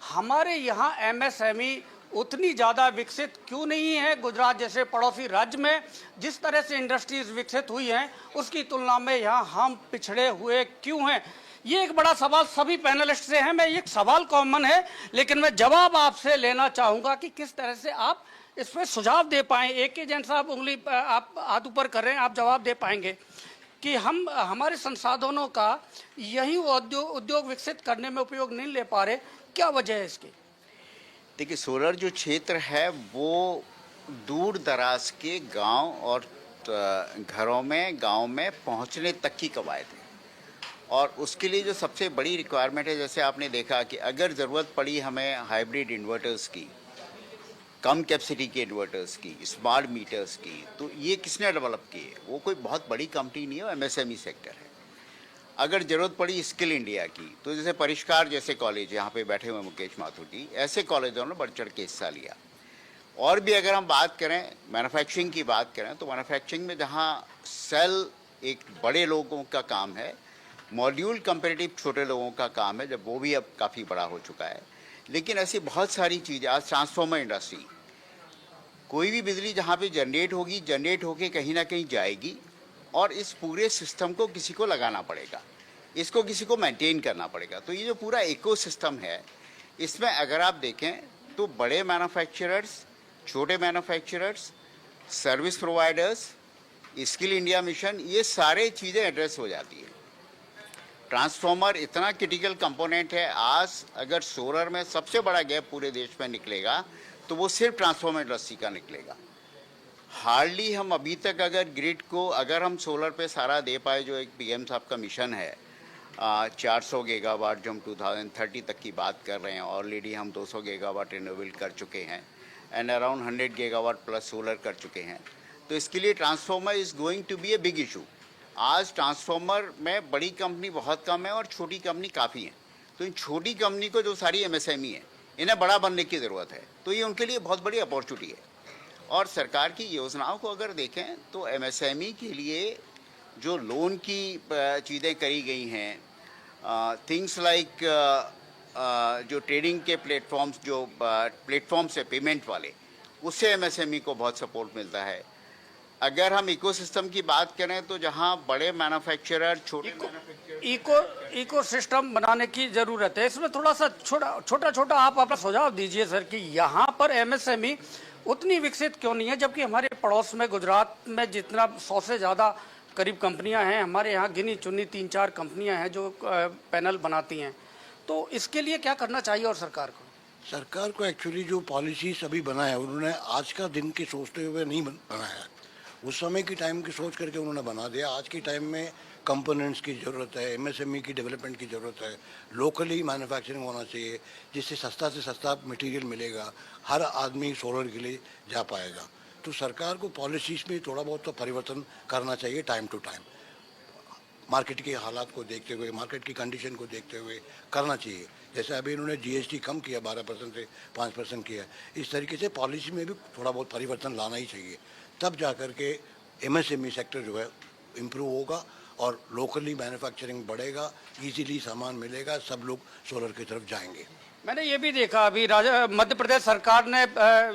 हमारे यहाँ एमएसएमई उतनी ज़्यादा विकसित क्यों नहीं है। गुजरात जैसे पड़ोसी राज्य में जिस तरह से इंडस्ट्रीज विकसित हुई हैं उसकी तुलना में यहाँ हम पिछड़े हुए क्यों हैं, ये एक बड़ा सवाल सभी पैनलिस्ट से है। मैं एक सवाल कॉमन है, लेकिन मैं जवाब आपसे लेना चाहूँगा कि किस तरह से आप इस पर सुझाव दे पाएँ। एक के जैन साहब उंगली आप हाथ ऊपर कर रहे हैं, आप जवाब दे पाएंगे कि हम हमारे संसाधनों का यही उद्योग विकसित करने में उपयोग नहीं ले पा रहे, क्या वजह है इसकी? देखिए, सोलर जो क्षेत्र है वो दूर दराज के गांव और घरों में, गांव में पहुंचने तक की कवायद है, और उसके लिए जो सबसे बड़ी रिक्वायरमेंट है, जैसे आपने देखा कि अगर ज़रूरत पड़ी हमें हाइब्रिड इन्वर्टर्स की, कम कैपेसिटी के इन्वर्टर्स की, स्मार्ट मीटर्स की, तो ये किसने डेवलप किए? वो कोई बहुत बड़ी कंपनी नहीं है, एमएसएमई सेक्टर है। अगर ज़रूरत पड़ी स्किल इंडिया की, तो जैसे परिष्कार जैसे कॉलेज, यहाँ पे बैठे हुए मुकेश माथुर जी, ऐसे कॉलेजों ने बढ़ चढ़ के हिस्सा लिया। और भी अगर हम बात करें मैन्युफैक्चरिंग की बात करें, तो मैन्युफैक्चरिंग में जहाँ सेल एक बड़े लोगों का काम है, मॉड्यूल कंपेरेटिव छोटे लोगों का काम है, जब वो भी अब काफ़ी बड़ा हो चुका है। लेकिन ऐसी बहुत सारी चीज़ें, आज ट्रांसफार्मर इंडस्ट्री, कोई भी बिजली जहाँ पे जनरेट होगी, जनरेट होके कहीं ना कहीं जाएगी, और इस पूरे सिस्टम को किसी को लगाना पड़ेगा, इसको किसी को मेंटेन करना पड़ेगा। तो ये जो पूरा इकोसिस्टम है, इसमें अगर आप देखें तो बड़े मैन्युफैक्चरर्स, छोटे manufacturers, service providers, skill India mission, ये सारे चीज़ें एड्रेस हो जाती है। ट्रांसफार्मर इतना क्रिटिकल कंपोनेंट है। आज अगर सोलर में सबसे बड़ा गैप पूरे देश में निकलेगा तो वो सिर्फ ट्रांसफार्मर इंडस्ट्री का निकलेगा। हार्डली हम अभी तक अगर ग्रिड को अगर हम सोलर पे सारा दे पाए, जो एक पीएम साहब का मिशन है 400 गीगावाट, जो हम 2030 तक की बात कर रहे हैं, ऑलरेडी हम 200 गीगावाट रिन्यूएबल कर चुके हैं, and around 100 gigawatt plus solar कर चुके हैं। तो इसके लिए transformer is going to be a big issue. आज ट्रांसफार्मर में बड़ी कंपनी बहुत कम है और छोटी कंपनी काफ़ी है। तो इन छोटी कंपनी को, जो सारी एमएसएमई है, इन्हें बड़ा बनने की ज़रूरत है। तो ये उनके लिए बहुत बड़ी अपॉर्चुनिटी है। और सरकार की योजनाओं को अगर देखें तो एमएसएमई के लिए जो लोन की चीज़ें करी गई हैं, थिंग्स लाइक जो ट्रेडिंग के प्लेटफॉर्म्स, जो प्लेटफॉर्म्स है पेमेंट वाले, उससे एमएसएमई को बहुत सपोर्ट मिलता है। अगर हम इकोसिस्टम की बात करें तो जहां बड़े मैन्युफैक्चरर, छोटे इको सिस्टम बनाने की ज़रूरत है। इसमें थोड़ा सा छोटा आप अपना सुझाव दीजिए सर कि यहाँ पर एमएसएमई उतनी विकसित क्यों नहीं है, जबकि हमारे पड़ोस में गुजरात में जितना 100 से ज़्यादा करीब कंपनियां हैं, हमारे यहाँ गिनी चुनी 3-4 कंपनियां हैं जो पैनल बनाती हैं। तो इसके लिए क्या करना चाहिए और सरकार को एक्चुअली जो पॉलिसीज अभी बनाया, उन्होंने आज का दिन की सोचते हुए नहीं बनाया, उस समय की टाइम की सोच करके उन्होंने बना दिया। आज के टाइम में कंपोनेंट्स की ज़रूरत है, एमएसएमई की डेवलपमेंट की ज़रूरत है, लोकली मैन्युफैक्चरिंग होना चाहिए, जिससे सस्ता से सस्ता मटेरियल मिलेगा, हर आदमी सोलर के लिए जा पाएगा। तो सरकार को पॉलिसीज़ में थोड़ा बहुत तो परिवर्तन करना चाहिए, टाइम टू टाइम, मार्केट के हालात को देखते हुए, मार्केट की कंडीशन को देखते हुए करना चाहिए। जैसे अभी इन्होंने जीएसटी कम किया, 12% से 5% किया, इस तरीके से पॉलिसी में भी थोड़ा बहुत परिवर्तन लाना ही चाहिए। तब जा कर के एमएसएमई सेक्टर जो है इम्प्रूव होगा और लोकली मैन्युफैक्चरिंग बढ़ेगा, इजीली सामान मिलेगा, सब लोग सोलर की तरफ जाएंगे। मैंने ये भी देखा अभी मध्य प्रदेश सरकार ने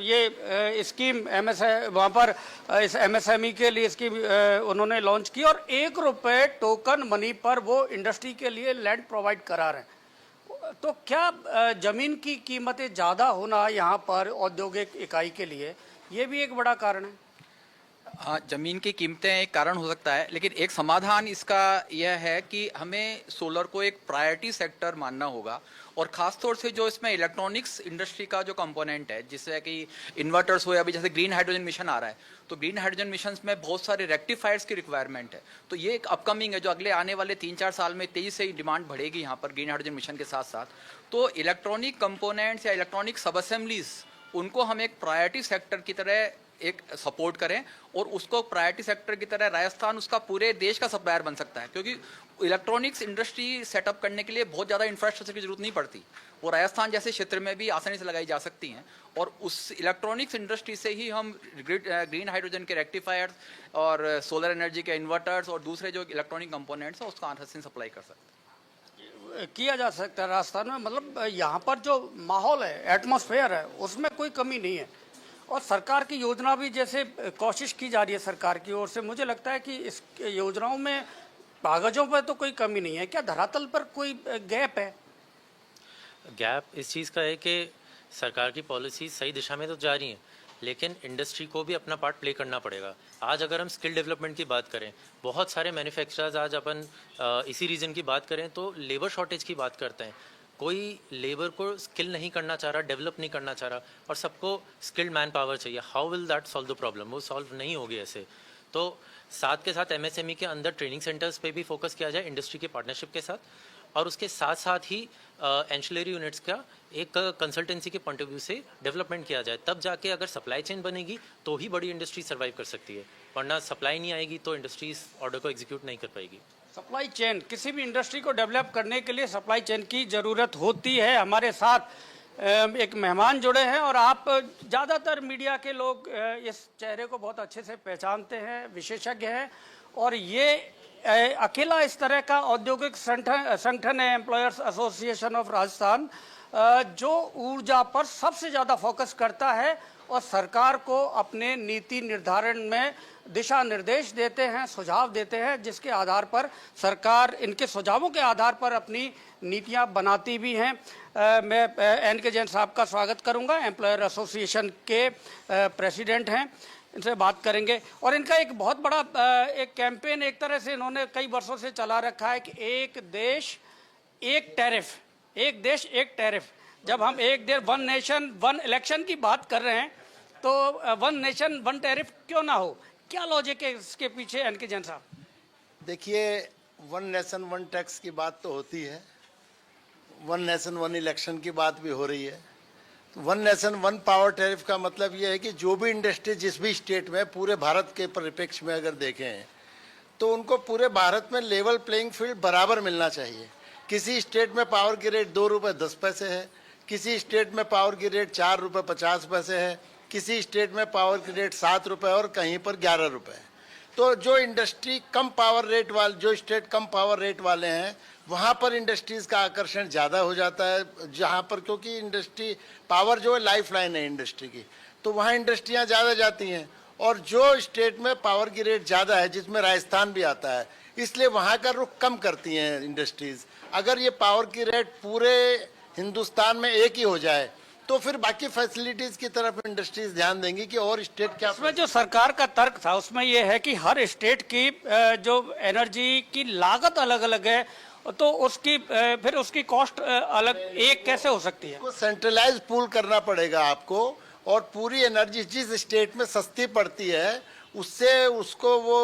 ये स्कीम वहाँ पर इस MSME के लिए स्कीम उन्होंने लॉन्च की और ₹1 टोकन मनी पर वो इंडस्ट्री के लिए लैंड प्रोवाइड करा रहे हैं। तो क्या ज़मीन की कीमतें ज़्यादा होना यहाँ पर औद्योगिक इकाई के लिए ये भी एक बड़ा कारण है? हाँ, ज़मीन की कीमतें एक कारण हो सकता है, लेकिन एक समाधान इसका यह है कि हमें सोलर को एक प्रायोरिटी सेक्टर मानना होगा और ख़ास तौर से जो इसमें इलेक्ट्रॉनिक्स इंडस्ट्री का जो कंपोनेंट है, जिससे कि इन्वर्टर्स हो या अभी जैसे ग्रीन हाइड्रोजन मिशन आ रहा है, तो ग्रीन हाइड्रोजन मिशन में बहुत सारे रेक्टिफायर्स की रिक्वायरमेंट है। तो ये एक अपकमिंग है जो अगले आने वाले 3-4 साल में तेज़ी से डिमांड बढ़ेगी यहाँ पर ग्रीन हाइड्रोजन मिशन के साथ साथ। तो इलेक्ट्रॉनिक कंपोनेंट्स या इलेक्ट्रॉनिक सब असेंबलीज उनको हम एक प्रायोरिटी सेक्टर की तरह एक सपोर्ट करें और उसको प्रायोरिटी सेक्टर की तरह राजस्थान उसका पूरे देश का सप्लायर बन सकता है, क्योंकि इलेक्ट्रॉनिक्स इंडस्ट्री सेटअप करने के लिए बहुत ज़्यादा इंफ्रास्ट्रक्चर की जरूरत नहीं पड़ती। वो राजस्थान जैसे क्षेत्र में भी आसानी से लगाई जा सकती हैं और उस इलेक्ट्रॉनिक्स इंडस्ट्री से ही हम ग्रीन हाइड्रोजन के रेक्टिफायर्स और सोलर एनर्जी के इन्वर्टर्स और दूसरे जो इलेक्ट्रॉनिक कंपोनेंट्स हैं उसका आसानी से सप्लाई कर सकते हैं। किया जा सकता है राजस्थान में, मतलब यहाँ पर जो माहौल है, एटमॉस्फेयर है, उसमें कोई कमी नहीं है और सरकार की योजना भी जैसे कोशिश की जा रही है सरकार की ओर से, मुझे लगता है कि इस योजनाओं में कागजों पर तो कोई कमी नहीं है। क्या धरातल पर कोई गैप है? गैप इस चीज़ का है कि सरकार की पॉलिसी सही दिशा में तो जा रही हैं, लेकिन इंडस्ट्री को भी अपना पार्ट प्ले करना पड़ेगा। आज अगर हम स्किल डेवलपमेंट की बात करें, बहुत सारे मैन्युफैक्चरर्स आज अपन इसी रीजन की बात करें तो लेबर शॉर्टेज की बात करते हैं। कोई लेबर को स्किल नहीं करना चाह रहा, डेवलप नहीं करना चाह रहा और सबको स्किल्ड मैन पावर चाहिए। How will that solve the problem? वो सॉल्व नहीं होगी ऐसे। तो साथ के साथ MSME के अंदर ट्रेनिंग सेंटर्स पे भी फोकस किया जाए इंडस्ट्री के पार्टनरशिप के साथ, और उसके साथ साथ ही एंशिलरी यूनिट्स का एक कंसल्टेंसी के पॉइंट ऑफ व्यू से डेवलपमेंट किया जाए। तब जाके अगर सप्लाई चेन बनेगी तो ही बड़ी इंडस्ट्री सर्वाइव कर सकती है, वरना सप्लाई नहीं आएगी तो इंडस्ट्री इस ऑर्डर को एग्जीक्यूट नहीं कर पाएगी। सप्लाई चेन, किसी भी इंडस्ट्री को डेवलप करने के लिए सप्लाई चेन की ज़रूरत होती है। हमारे साथ एक मेहमान जुड़े हैं और आप ज़्यादातर मीडिया के लोग इस चेहरे को बहुत अच्छे से पहचानते हैं, विशेषज्ञ हैं और ये अकेला इस तरह का औद्योगिक संगठन है एम्प्लॉयर्स एसोसिएशन ऑफ राजस्थान, जो ऊर्जा पर सबसे ज़्यादा फोकस करता है और सरकार को अपने नीति निर्धारण में दिशा निर्देश देते हैं, सुझाव देते हैं, जिसके आधार पर सरकार इनके सुझावों के आधार पर अपनी नीतियां बनाती भी हैं। मैं NK जैन साहब का स्वागत करूंगा, एम्प्लॉयर एसोसिएशन के प्रेसिडेंट हैं, इनसे बात करेंगे। और इनका एक बहुत बड़ा एक कैंपेन एक तरह से इन्होंने कई वर्षों से चला रखा है कि एक देश एक टैरिफ, एक देश एक टैरिफ। जब हम एक देश वन नेशन वन इलेक्शन की बात कर रहे हैं तो वन नेशन वन टैरिफ क्यों ना हो? क्या लॉजिक है इसके पीछे NK जैन साहब? देखिए, वन नेशन वन टैक्स की बात तो होती है, वन नेशन वन इलेक्शन की बात भी हो रही है। तो one nation one power tariff का मतलब ये है कि जो भी इंडस्ट्री जिस भी स्टेट में, पूरे भारत के परिप्रेक्ष्य में अगर देखें तो उनको पूरे भारत में लेवल प्लेइंग फील्ड बराबर मिलना चाहिए। किसी स्टेट में पावर की रेट ₹2.10 है, किसी स्टेट में पावर की रेट ₹4.50 है, किसी स्टेट में पावर की रेट ₹7 और कहीं पर ₹11। तो जो इंडस्ट्री कम पावर रेट वाले, जो स्टेट कम पावर रेट वाले हैं, वहाँ पर इंडस्ट्रीज़ का आकर्षण ज़्यादा हो जाता है, जहाँ पर, क्योंकि इंडस्ट्री पावर जो है लाइफ लाइन है इंडस्ट्री की, तो वहाँ इंडस्ट्रियाँ ज़्यादा जाती हैं। और जो स्टेट में पावर की रेट ज़्यादा है, जिसमें राजस्थान भी आता है, इसलिए वहाँ का रुख कम करती हैं इंडस्ट्रीज़। अगर ये पावर की रेट पूरे हिंदुस्तान में एक ही हो जाए तो फिर बाकी फैसिलिटीज की तरफ इंडस्ट्रीज ध्यान देंगी कि और स्टेट क्या। उसमें जो सरकार का तर्क था उसमें ये है कि हर स्टेट की जो एनर्जी की लागत अलग अलग है, तो उसकी फिर उसकी कॉस्ट अलग एक कैसे हो सकती है? सेंट्रलाइज पूल करना पड़ेगा आपको और पूरी एनर्जी जिस स्टेट में सस्ती पड़ती है उससे उसको वो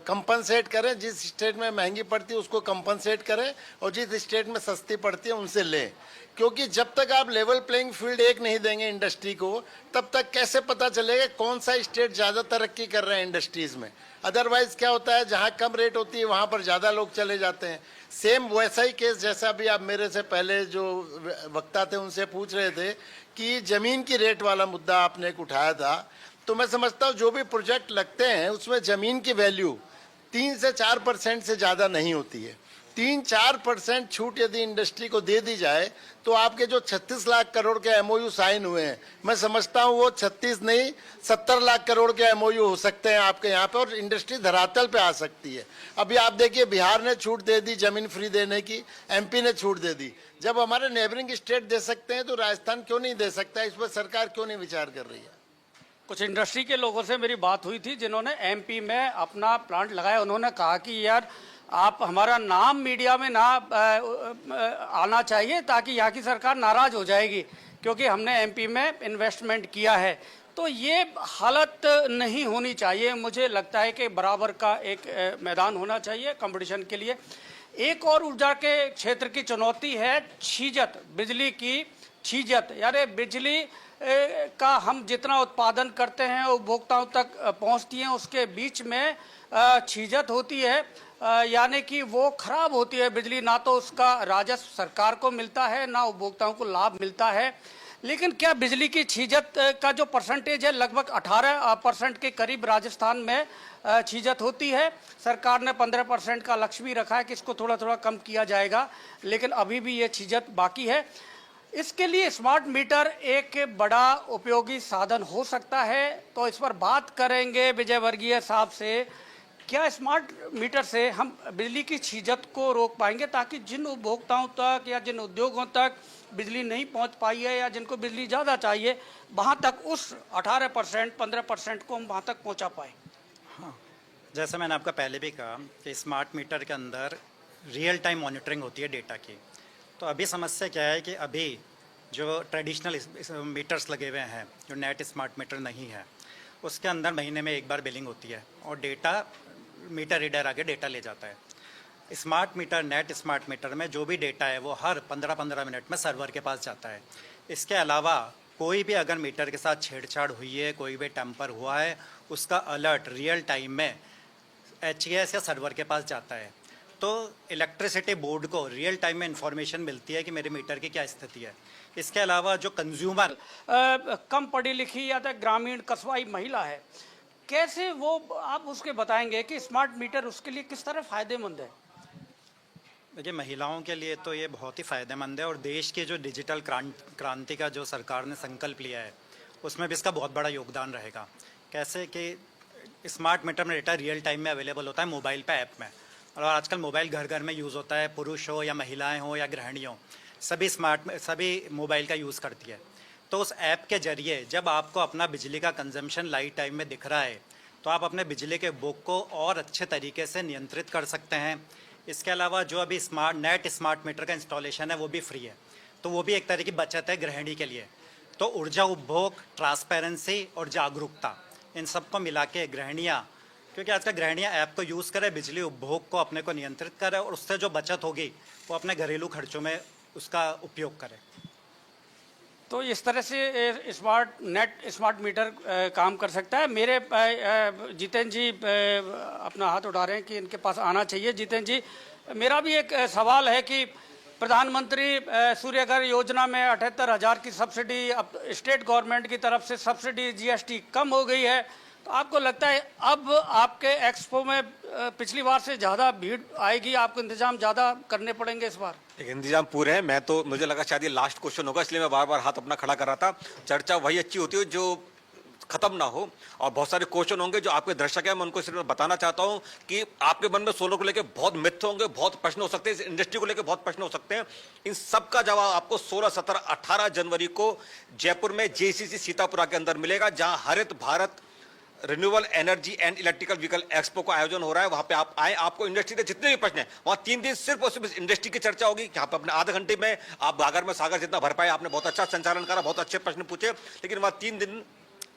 कंपनसेट करें, जिस स्टेट में महंगी पड़ती है उसको कंपनसेट करें और जिस स्टेट में सस्ती पड़ती है उनसे लें। क्योंकि जब तक आप लेवल प्लेइंग फील्ड एक नहीं देंगे इंडस्ट्री को, तब तक कैसे पता चलेगा कौन सा स्टेट ज़्यादा तरक्की कर रहे हैं इंडस्ट्रीज़ में। अदरवाइज क्या होता है, जहाँ कम रेट होती है वहाँ पर ज़्यादा लोग चले जाते हैं। सेम वैसा ही केस जैसा भी आप मेरे से पहले जो वक्ता थे उनसे पूछ रहे थे कि ज़मीन की रेट वाला मुद्दा आपने एक उठाया था, तो मैं समझता हूँ जो भी प्रोजेक्ट लगते हैं उसमें ज़मीन की वैल्यू 3 से 4% से ज़्यादा नहीं होती है। 3-4% छूट यदि इंडस्ट्री को दे दी जाए तो आपके जो 36 लाख करोड़ के एमओयू साइन हुए हैं, मैं समझता हूं वो 36 नहीं 70 लाख करोड़ के एमओयू हो सकते हैं आपके यहाँ पे, और इंडस्ट्री धरातल पे आ सकती है। अभी आप देखिए बिहार ने छूट दे दी जमीन फ्री देने की, एमपी ने छूट दे दी। जब हमारे नेबरिंग स्टेट दे सकते हैं तो राजस्थान क्यों नहीं दे सकता? इस पर सरकार क्यों नहीं विचार कर रही है? कुछ इंडस्ट्री के लोगों से मेरी बात हुई थी जिन्होंने एमपी में अपना प्लांट लगाया। उन्होंने कहा कि यार आप हमारा नाम मीडिया में ना आना चाहिए ताकि यहाँ की सरकार नाराज हो जाएगी क्योंकि हमने एमपी में इन्वेस्टमेंट किया है। तो ये हालत नहीं होनी चाहिए। मुझे लगता है कि बराबर का एक मैदान होना चाहिए कंपटीशन के लिए। एक और ऊर्जा के क्षेत्र की चुनौती है छीजत, बिजली की छीजत। यानी बिजली का हम जितना उत्पादन करते हैं उपभोक्ताओं तक पहुंचती है, उसके बीच में छीजत होती है, यानी कि वो खराब होती है बिजली। ना तो उसका राजस्व सरकार को मिलता है ना उपभोक्ताओं को लाभ मिलता है। लेकिन क्या बिजली की छीजत का जो परसेंटेज है लगभग 18% के करीब राजस्थान में छीजत होती है। सरकार ने 15% का लक्ष्य भी रखा है कि इसको थोड़ा थोड़ा कम किया जाएगा, लेकिन अभी भी ये छीजत बाकी है। इसके लिए स्मार्ट मीटर एक बड़ा उपयोगी साधन हो सकता है। तो इस पर बात करेंगे विजय वर्गीय साहब से। क्या स्मार्ट मीटर से हम बिजली की छीजत को रोक पाएंगे ताकि जिन उपभोक्ताओं तक या जिन उद्योगों तक बिजली नहीं पहुंच पाई है या जिनको बिजली ज़्यादा चाहिए वहां तक उस 18% 15% को हम वहां तक पहुंचा पाए? हाँ, जैसा मैंने आपका पहले भी कहा कि स्मार्ट मीटर के अंदर रियल टाइम मॉनिटरिंग होती है डेटा की। तो अभी समस्या क्या है कि अभी जो ट्रेडिशनल मीटर्स लगे हुए हैं, जो नेट स्मार्ट मीटर नहीं है, उसके अंदर महीने में एक बार बिलिंग होती है और डेटा मीटर रीडर आके डेटा ले जाता है। Smart meter, net smart meter में जो भी डेटा है वो हर 15-15 मिनट में सर्वर के पास जाता है। इसके अलावा कोई भी अगर मीटर के साथ छेड़छाड़ हुई है, कोई भी टेम्पर हुआ है, उसका अलर्ट रियल टाइम में HES या सर्वर के पास जाता है। तो इलेक्ट्रिसिटी बोर्ड को रियल टाइम में इंफॉर्मेशन मिलती है कि मेरे मीटर की क्या स्थिति है। इसके अलावा जो कंज्यूमर कम पढ़ी लिखी या तो ग्रामीण कस्बाई महिला है, कैसे वो आप उसके बताएंगे कि स्मार्ट मीटर उसके लिए किस तरह फ़ायदेमंद है? देखिए, महिलाओं के लिए तो ये बहुत ही फ़ायदेमंद है और देश की जो डिजिटल क्रांति का जो सरकार ने संकल्प लिया है उसमें भी इसका बहुत बड़ा योगदान रहेगा। कैसे कि स्मार्ट मीटर में डेटा रियल टाइम में अवेलेबल होता है मोबाइल पे, ऐप में, और आजकल मोबाइल घर घर में यूज़ होता है। पुरुष हो या महिलाएं हो या गृहिणी हो, सभी मोबाइल का यूज़ करती है। तो उस ऐप के जरिए जब आपको अपना बिजली का कंजम्पशन लाइव टाइम में दिख रहा है तो आप अपने बिजली के बुक को और अच्छे तरीके से नियंत्रित कर सकते हैं। इसके अलावा जो अभी नेट स्मार्ट मीटर का इंस्टॉलेशन है वो भी फ्री है, तो वो भी एक तरह की बचत है गृहिणी के लिए। तो ऊर्जा उपभोग, ट्रांसपेरेंसी और जागरूकता, इन सबको मिला के गृहिणियाँ, क्योंकि आजकल गृहिणियाँ ऐप को यूज़ करें, बिजली उपभोग को अपने को नियंत्रित करें और उससे जो बचत होगी वो अपने घरेलू खर्चों में उसका उपयोग करें। तो इस तरह से नेट स्मार्ट मीटर काम कर सकता है। मेरे जितेंद्र जी अपना हाथ उठा रहे हैं कि इनके पास आना चाहिए। जितेंद्र जी, मेरा भी एक सवाल है कि प्रधानमंत्री सूर्यघर योजना में 78,000 की सब्सिडी, अब स्टेट गवर्नमेंट की तरफ से सब्सिडी GST कम हो गई है, तो आपको लगता है अब आपके एक्सपो में पिछली बार से ज़्यादा भीड़ आएगी, आपको इंतजाम ज़्यादा करने पड़ेंगे इस बार? इंतजाम पूरे हैं। मैं तो, मुझे लगा शायद ये लास्ट क्वेश्चन होगा, इसलिए मैं बार बार हाथ अपना खड़ा कर रहा था। चर्चा वही अच्छी होती है जो खत्म ना हो, और बहुत सारे क्वेश्चन होंगे जो आपके दर्शक हैं, मैं उनको सिर्फ बताना चाहता हूं कि आपके मन में सोलर को लेकर बहुत मिथ होंगे, बहुत प्रश्न हो सकते हैं, इस इंडस्ट्री को लेकर बहुत प्रश्न हो सकते हैं। इन सब का जवाब आपको 16, 17, 18 जनवरी को जयपुर में JCC सीतापुरा के अंदर मिलेगा, जहां हरित Bharat renewable energy and electrical vehicle expo का आयोजन हो रहा है। वहां पे आप आए, आपको इंडस्ट्री के जितने भी प्रश्न हैं, वहां 3 दिन सिर्फ और सिर्फ इंडस्ट्री की चर्चा होगी। यहाँ पे अपने आधे घंटे में आप गागर में सागर जितना भर पाए, आपने बहुत अच्छा संचालन करा, बहुत अच्छे प्रश्न पूछे, लेकिन वहां 3 दिन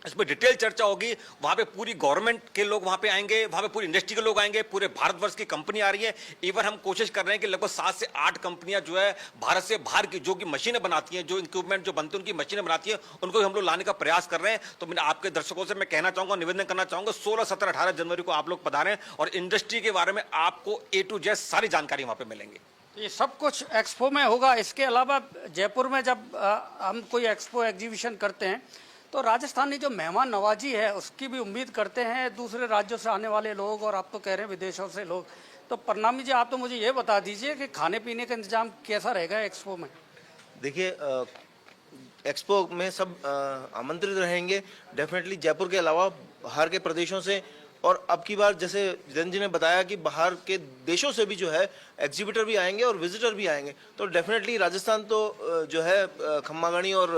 इसमें डिटेल चर्चा होगी। वहां पे पूरी गवर्नमेंट के लोग वहां पे आएंगे, वहां पे पूरी इंडस्ट्री के लोग आएंगे, पूरे भारतवर्ष की कंपनी आ रही है। इवन हम कोशिश कर रहे हैं कि लगभग 7 से 8 कंपनियां जो है भारत से बाहर की, जो कि मशीनें बनाती हैं, जो इक्विपमेंट जो बनते हैं उनकी मशीनें बनाती हैं, उनको भी हम लोग लाने का प्रयास कर रहे हैं। तो मैं आपके दर्शकों से मैं कहना चाहूंगा, निवेदन करना चाहूंगा, 16, 17, 18 जनवरी को आप लोग पधारें और इंडस्ट्री के बारे में आपको A to Z सारी जानकारी वहां पर मिलेंगी। ये सब कुछ एक्सपो में होगा। इसके अलावा जयपुर में जब हम कोई एक्सपो एग्जीबिशन करते हैं तो राजस्थानी जो मेहमान नवाजी है उसकी भी उम्मीद करते हैं दूसरे राज्यों से आने वाले लोग, और आप तो कह रहे हैं विदेशों से लोग। तो प्रणामी जी, आप तो मुझे ये बता दीजिए कि खाने पीने का इंतजाम कैसा रहेगा एक्सपो में? देखिए, एक्सपो में सब आमंत्रित रहेंगे डेफिनेटली, जयपुर के अलावा बाहर के प्रदेशों से, और अब की बार जैसे जितेंद्र जी ने बताया कि बाहर के देशों से भी जो है एग्जीबिटर भी आएंगे और विजिटर भी आएंगे। तो डेफिनेटली राजस्थान तो जो है खम्मागणी और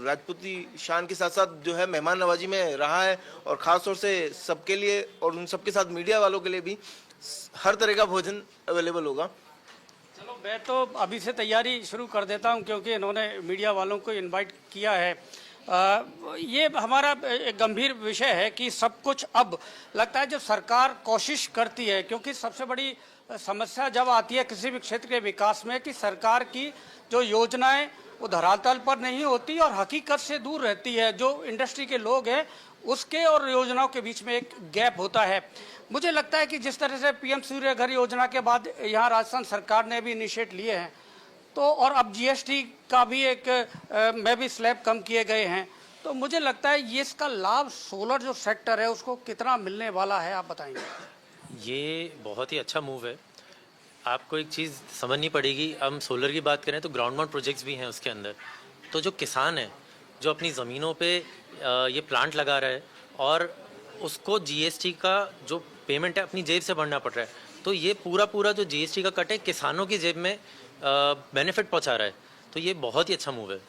राजपूती शान के साथ साथ जो है मेहमान नवाजी में रहा है, और ख़ास तौर से सबके लिए और उन सबके साथ मीडिया वालों के लिए भी हर तरह का भोजन अवेलेबल होगा। चलो, मैं तो अभी से तैयारी शुरू कर देता हूं, क्योंकि इन्होंने मीडिया वालों को इनवाइट किया है। ये हमारा एक गंभीर विषय है कि सब कुछ अब लगता है जो सरकार कोशिश करती है, क्योंकि सबसे बड़ी समस्या जब आती है किसी भी क्षेत्र के विकास में कि सरकार की जो योजनाएं वो धरातल पर नहीं होती और हकीकत से दूर रहती है। जो इंडस्ट्री के लोग हैं उसके और योजनाओं के बीच में एक गैप होता है। मुझे लगता है कि जिस तरह से पीएम सूर्य घर योजना के बाद यहाँ राजस्थान सरकार ने भी इनिशिएट लिए हैं, तो और अब जीएसटी का भी एक में भी स्लैब कम किए गए हैं, तो मुझे लगता है ये इसका लाभ सोलर जो सेक्टर है उसको कितना मिलने वाला है, आप बताएंगे? ये बहुत ही अच्छा मूव है। आपको एक चीज़ समझनी पड़ेगी, हम सोलर की बात करें तो ग्राउंड माउंट प्रोजेक्ट्स भी हैं उसके अंदर। तो जो किसान है जो अपनी ज़मीनों पे ये प्लांट लगा रहा है और उसको जीएसटी का जो पेमेंट है अपनी जेब से भरना पड़ रहा है, तो ये पूरा जो जीएसटी का कट है किसानों की जेब में बेनिफिट पहुंचा रहा है। तो ये बहुत ही अच्छा मूव है।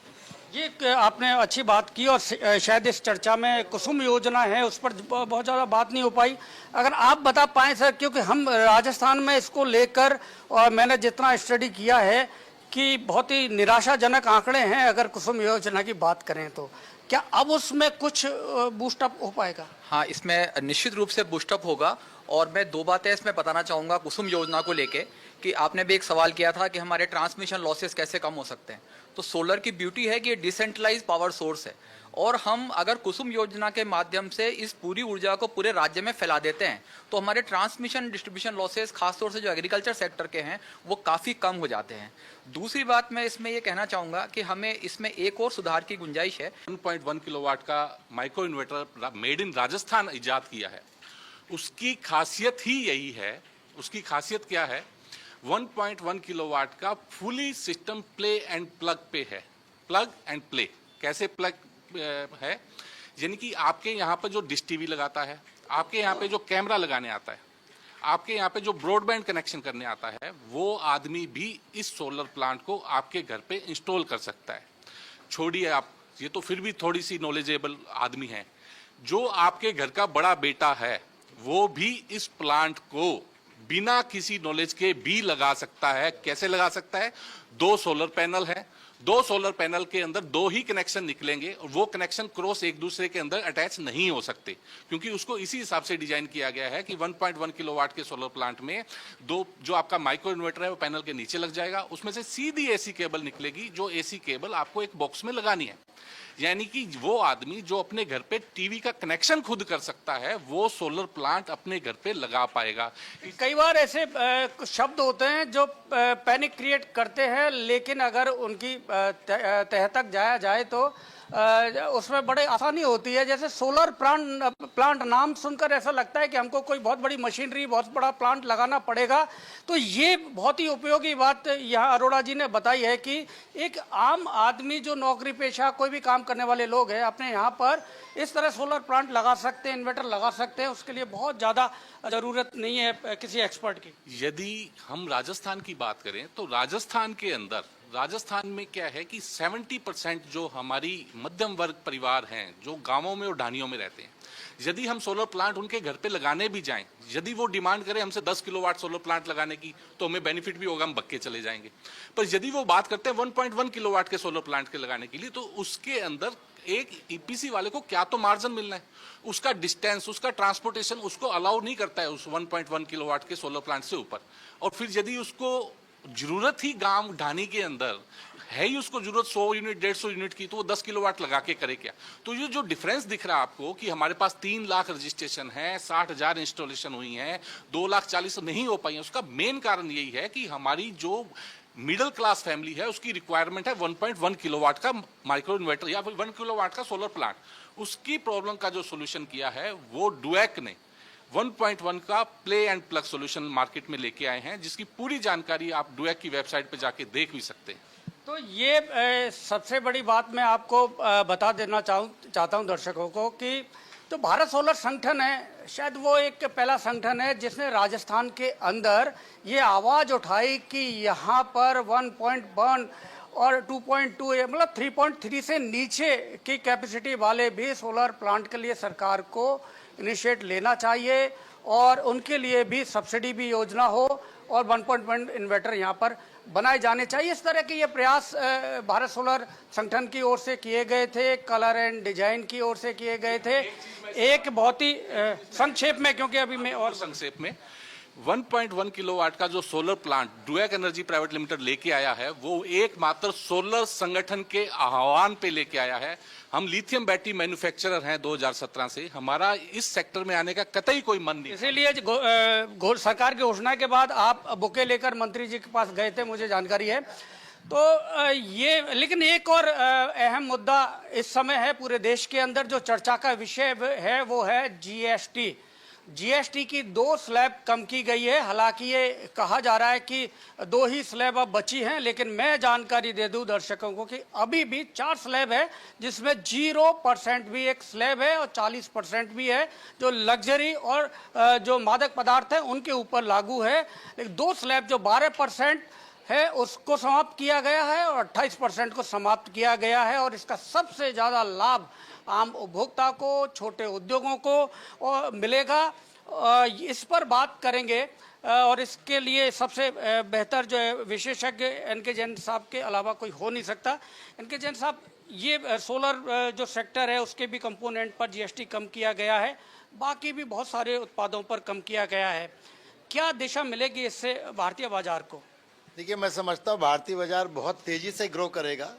ये आपने अच्छी बात की, और शायद इस चर्चा में कुसुम योजना है उस पर बहुत ज़्यादा बात नहीं हो पाई। अगर आप बता पाएँ सर, क्योंकि हम राजस्थान में इसको लेकर और मैंने जितना स्टडी किया है कि बहुत ही निराशाजनक आंकड़े हैं अगर कुसुम योजना की बात करें तो। क्या अब उसमें कुछ बूस्टअप हो पाएगा? हाँ, इसमें निश्चित रूप से बूस्टअप होगा। और मैं दो बातें इसमें बताना चाहूँगा कुसुम योजना को लेके, कि आपने भी एक सवाल किया था कि हमारे ट्रांसमिशन लॉसेस कैसे कम हो सकते हैं। तो सोलर की ब्यूटी है कि ये डिसेंट्रलाइज पावर सोर्स है, और हम अगर कुसुम योजना के माध्यम से इस पूरी ऊर्जा को पूरे राज्य में फैला देते हैं तो हमारे ट्रांसमिशन डिस्ट्रीब्यूशन लॉसेस खासतौर से जो एग्रीकल्चर सेक्टर के हैं वो काफ़ी कम हो जाते हैं। दूसरी बात मैं इसमें ये कहना चाहूँगा कि हमें इसमें एक और सुधार की गुंजाइश है। 1.1 किलोवाट का micro inverter made in Rajasthan इजाद किया है। उसकी खासियत ही यही है। उसकी खासियत क्या है? 1.1 किलोवाट का fully system play and plug पे है। प्लग एंड प्ले कैसे प्लग है? यानी कि आपके यहाँ पर जो डिश टीवी लगाता है, आपके यहाँ पे जो कैमरा लगाने आता है, आपके यहाँ पे जो ब्रॉडबैंड कनेक्शन करने आता है, वो आदमी भी इस सोलर प्लांट को आपके घर पे इंस्टॉल कर सकता है। छोड़िए आप, ये तो फिर भी थोड़ी सी नॉलेजेबल आदमी है। जो आपके घर का बड़ा बेटा है वो भी इस प्लांट को बिना किसी नॉलेज के भी लगा सकता है। कैसे लगा सकता है? 2 सोलर पैनल है, 2 सोलर पैनल के अंदर 2 ही कनेक्शन निकलेंगे और वो कनेक्शन क्रॉस एक दूसरे के अंदर अटैच नहीं हो सकते, क्योंकि उसको इसी हिसाब से डिजाइन किया गया है कि 1.1 किलोवाट के सोलर प्लांट में 2 जो आपका माइक्रो इन्वर्टर है वो पैनल के नीचे लग जाएगा, उसमें से सीधी एसी केबल निकलेगी, जो एसी केबल आपको एक बॉक्स में लगानी है। यानी कि वो आदमी जो अपने घर पे टीवी का कनेक्शन खुद कर सकता है वो सोलर प्लांट अपने घर पे लगा पाएगा। कई बार ऐसे शब्द होते हैं जो पैनिक क्रिएट करते हैं, लेकिन अगर उनकी तह तक जाया जाए तो उसमें बड़े आसानी होती है। जैसे सोलर प्लांट नाम सुनकर ऐसा लगता है कि हमको कोई बहुत बड़ी मशीनरी, बहुत बड़ा प्लांट लगाना पड़ेगा। तो ये बहुत ही उपयोगी बात यहाँ अरोड़ा जी ने बताई है कि एक आम आदमी जो नौकरी पेशा कोई भी काम करने वाले लोग हैं अपने यहाँ पर इस तरह सोलर प्लांट लगा सकते हैं, इन्वर्टर लगा सकते हैं। उसके लिए बहुत ज़्यादा ज़रूरत नहीं है किसी एक्सपर्ट की। यदि हम राजस्थान की बात करें तो राजस्थान के अंदर, राजस्थान में क्या है कि 70% जो हमारी मध्यम वर्ग परिवार हैं जो गांवों में और ढानियों में रहते हैं, यदि हम सोलर प्लांट उनके घर पे लगाने भी जाएं, यदि वो डिमांड करें हमसे 10 किलोवाट सोलर प्लांट लगाने की, तो हमें बेनिफिट भी होगा, हम बक्के चले जाएंगे। पर यदि वो बात करते हैं 1.1 किलोवाट के सोलर प्लांट के लगाने के लिए, तो उसके अंदर एक ईपीसी वाले को क्या तो मार्जिन मिलना है, उसका डिस्टेंस, उसका ट्रांसपोर्टेशन उसको अलाउ नहीं करता है उस 1.1 किलोवाट के सोलर प्लांट से ऊपर। और फिर यदि उसको जरूरत ही गांव ढानी के अंदर है ही उसको जरूरत 100 यूनिट 150 यूनिट की, तो वो 10 किलोवाट लगा के करे क्या? तो ये जो डिफरेंस दिख रहा है आपको कि हमारे पास 3 लाख रजिस्ट्रेशन है, 60,000 इंस्टॉलेशन हुई है, 2,40,000 नहीं हो पाई है, उसका मेन कारण यही है कि हमारी जो मिडिल क्लास फैमिली है उसकी रिक्वायरमेंट है 1.1 किलोवाट का माइक्रो इन्वर्टर या फिर 1 किलोवाट का सोलर प्लांट। उसकी प्रॉब्लम का जो सोल्यूशन किया है वो डुएक ने 1.1 का play and plug solution market में लेके आए हैं, जिसकी पूरी जानकारी आप डुएक की वेबसाइट पे जाके देख भी सकते हैं। तो ये सबसे बड़ी बात मैं आपको बता देना चाहता हूँ दर्शकों को कि तो भारत सोलर संगठन है, शायद वो एक पहला संगठन है जिसने राजस्थान के अंदर ये आवाज़ उठाई कि यहाँ पर 1.1 और 2.2 मतलब 3.3 से नीचे की कैपेसिटी वाले भी सोलर प्लांट के लिए सरकार को इनिशिएट लेना चाहिए और उनके लिए भी सब्सिडी भी योजना हो और 1.1 इन्वर्टर यहाँ पर बनाए जाने चाहिए। इस तरह के ये प्रयास भारत सोलर संगठन की ओर से किए गए थे, कलर एंड डिजाइन की ओर से किए गए थे। एक बहुत ही संक्षेप में, क्योंकि अभी मैं और संक्षेप में 1.1 किलोवाट का जो सोलर प्लांट डुएक एनर्जी प्राइवेट लिमिटेड लेके आया है वो एकमात्र सोलर संगठन के आह्वान पे लेके आया है। हम लिथियम बैटरी मैन्युफैक्चरर हैं 2017 से, हमारा इस सेक्टर में आने का कतई कोई मन नहीं। इसीलिए सरकार की घोषणा के बाद आप बुके लेकर मंत्री जी के पास गए थे, मुझे जानकारी है। तो ये लेकिन एक और अहम मुद्दा इस समय है पूरे देश के अंदर जो चर्चा का विषय है वो है जीएसटी। जीएसटी की 2 स्लैब कम की गई है। हालांकि ये कहा जा रहा है कि 2 ही स्लैब अब बची हैं, लेकिन मैं जानकारी दे दूं दर्शकों को कि अभी भी 4 स्लैब है, जिसमें 0% भी एक स्लैब है और 40% भी है जो लग्जरी और जो मादक पदार्थ है उनके ऊपर लागू है। लेकिन 2 स्लैब जो 12% है उसको समाप्त किया गया है और 28% को समाप्त किया गया है और इसका सबसे ज़्यादा लाभ आम उपभोक्ता को, छोटे उद्योगों को मिलेगा। इस पर बात करेंगे और इसके लिए सबसे बेहतर जो है विशेषज्ञ एनके जैन साहब के अलावा कोई हो नहीं सकता। एनके जैन साहब, ये सोलर जो सेक्टर है उसके भी कंपोनेंट पर जीएसटी कम किया गया है, बाकी भी बहुत सारे उत्पादों पर कम किया गया है। क्या दिशा मिलेगी इससे भारतीय बाजार को? देखिए, मैं समझता हूँ भारतीय बाजार बहुत तेज़ी से ग्रो करेगा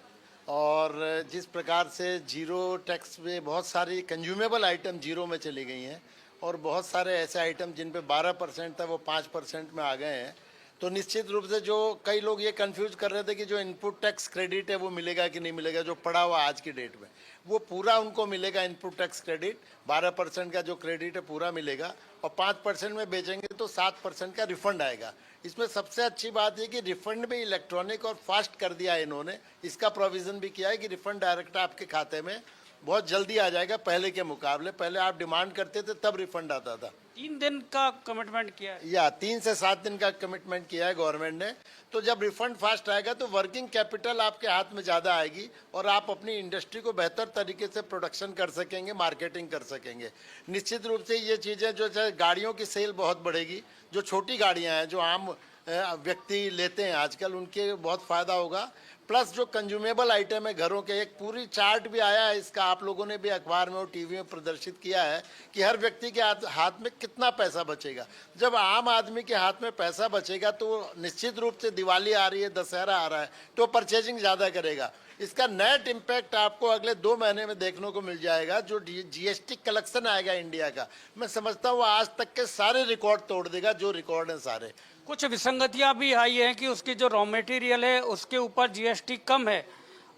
और जिस प्रकार से जीरो टैक्स में बहुत सारी कंज्यूमेबल आइटम जीरो में चली गई हैं और बहुत सारे ऐसे आइटम जिन पे 12% था वो 5% में आ गए हैं, तो निश्चित रूप से जो कई लोग ये कंफ्यूज कर रहे थे कि जो इनपुट टैक्स क्रेडिट है वो मिलेगा कि नहीं मिलेगा, जो पड़ा हुआ आज की डेट में वो पूरा उनको मिलेगा। इनपुट टैक्स क्रेडिट 12% का जो क्रेडिट है पूरा मिलेगा और 5% में बेचेंगे तो 7% का रिफंड आएगा। इसमें सबसे अच्छी बात है कि रिफंड भी इलेक्ट्रॉनिक और फास्ट कर दिया है इन्होंने। इसका प्रोविज़न भी किया है कि रिफंड डायरेक्ट आपके खाते में बहुत जल्दी आ जाएगा पहले के मुकाबले। पहले आप डिमांड करते थे तब रिफंड आता था। 3 दिन का कमिटमेंट किया है या 3 से 7 दिन का कमिटमेंट किया है गवर्नमेंट ने। तो जब रिफंड फास्ट आएगा तो वर्किंग कैपिटल आपके हाथ में ज़्यादा आएगी और आप अपनी इंडस्ट्री को बेहतर तरीके से प्रोडक्शन कर सकेंगे, मार्केटिंग कर सकेंगे। निश्चित रूप से ये चीज़ें जो चाहे गाड़ियों की सेल बहुत बढ़ेगी, जो छोटी गाड़ियाँ हैं जो आम व्यक्ति लेते हैं आजकल उनके बहुत फ़ायदा होगा। प्लस जो कंज्यूमेबल आइटम है घरों के, एक पूरी चार्ट भी आया है इसका, आप लोगों ने भी अखबार में और टीवी में प्रदर्शित किया है कि हर व्यक्ति के हाथ में कितना पैसा बचेगा। जब आम आदमी के हाथ में पैसा बचेगा तो निश्चित रूप से दिवाली आ रही है, दशहरा आ रहा है, तो परचेजिंग ज़्यादा करेगा। इसका नेट इम्पैक्ट आपको अगले 2 महीने में देखने को मिल जाएगा। जो जीएसटी कलेक्शन आएगा इंडिया का, मैं समझता हूँ आज तक के सारे रिकॉर्ड तोड़ देगा, जो रिकॉर्ड हैं सारे। कुछ विसंगतियां भी आई हैं कि उसकी जो रॉ मटेरियल है उसके ऊपर जीएसटी कम है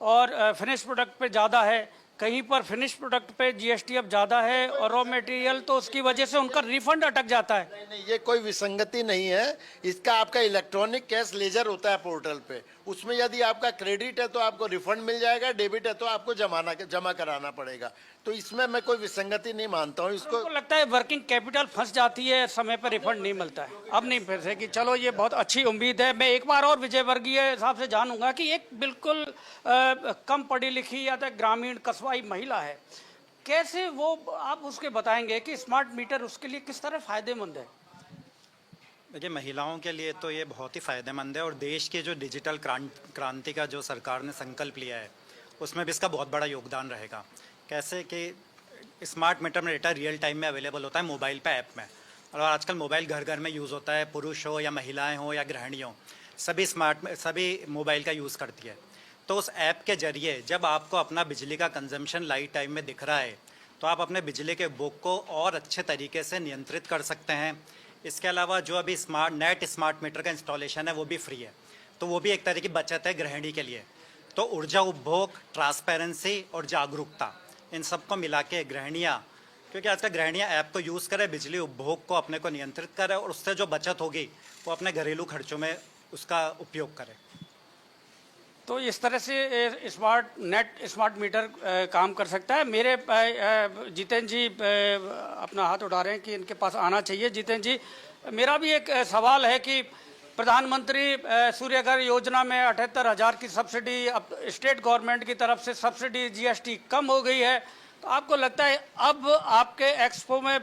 और फिनिश प्रोडक्ट पे ज़्यादा है, कहीं पर फिनिश प्रोडक्ट पे जीएसटी अब ज़्यादा है और रॉ मटेरियल, तो उसकी वजह से उनका रिफंड अटक जाता है। नहीं, ये कोई विसंगति नहीं है। इसका आपका इलेक्ट्रॉनिक कैश लेजर होता है पोर्टल पे, उसमें यदि आपका क्रेडिट है तो आपको रिफंड मिल जाएगा, डेबिट है तो आपको जमा कराना पड़ेगा। तो इसमें मैं कोई विसंगति नहीं मानता हूँ। इसको लगता है वर्किंग कैपिटल फंस जाती है, समय पर रिफंड नहीं मिलता है, अब नहीं फंसेगी। चलो, ये बहुत अच्छी उम्मीद है। मैं एक बार और विजय वर्गीय साहब से जानूंगा कि एक बिल्कुल कम पढ़ी लिखी या तो ग्रामीण कस्बाई महिला है, कैसे वो आप उसके बताएंगे कि स्मार्ट मीटर उसके लिए किस तरह फायदेमंद है? देखिए, महिलाओं के लिए तो ये बहुत ही फ़ायदेमंद है और देश के जो डिजिटल क्रांति का जो सरकार ने संकल्प लिया है उसमें भी इसका बहुत बड़ा योगदान रहेगा। कैसे कि स्मार्ट मीटर में डेटा रियल टाइम में अवेलेबल होता है मोबाइल पे, ऐप में, और आजकल मोबाइल घर घर में यूज़ होता है, पुरुष हो या महिलाएं हो या गृहिणी हो, सभी मोबाइल का यूज़ करती है। तो उस ऐप के ज़रिए जब आपको अपना बिजली का कंजम्पशन लाइव टाइम में दिख रहा है तो आप अपने बिजली के बुक को और अच्छे तरीके से नियंत्रित कर सकते हैं। इसके अलावा जो अभी स्मार्ट मीटर का इंस्टॉलेशन है वो भी फ्री है। तो वो भी एक तरह की बचत है गृहिणी के लिए। तो ऊर्जा उपभोग, ट्रांसपेरेंसी और जागरूकता, इन सबको मिला के गृहिणियाँ, क्योंकि आजकल गृहिणियाँ ऐप को यूज़ करें, बिजली उपभोग को अपने को नियंत्रित करें और उससे जो बचत होगी वो अपने घरेलू खर्चों में उसका उपयोग करें। तो इस तरह से स्मार्ट मीटर काम कर सकता है। मेरे जितेंद्र जी अपना हाथ उठा रहे हैं कि इनके पास आना चाहिए। जितेंद्र जी, मेरा भी एक सवाल है कि प्रधानमंत्री सूर्य घर योजना में 78,000 की सब्सिडी, अब स्टेट गवर्नमेंट की तरफ से सब्सिडी जीएसटी कम हो गई है, तो आपको लगता है अब आपके एक्सपो में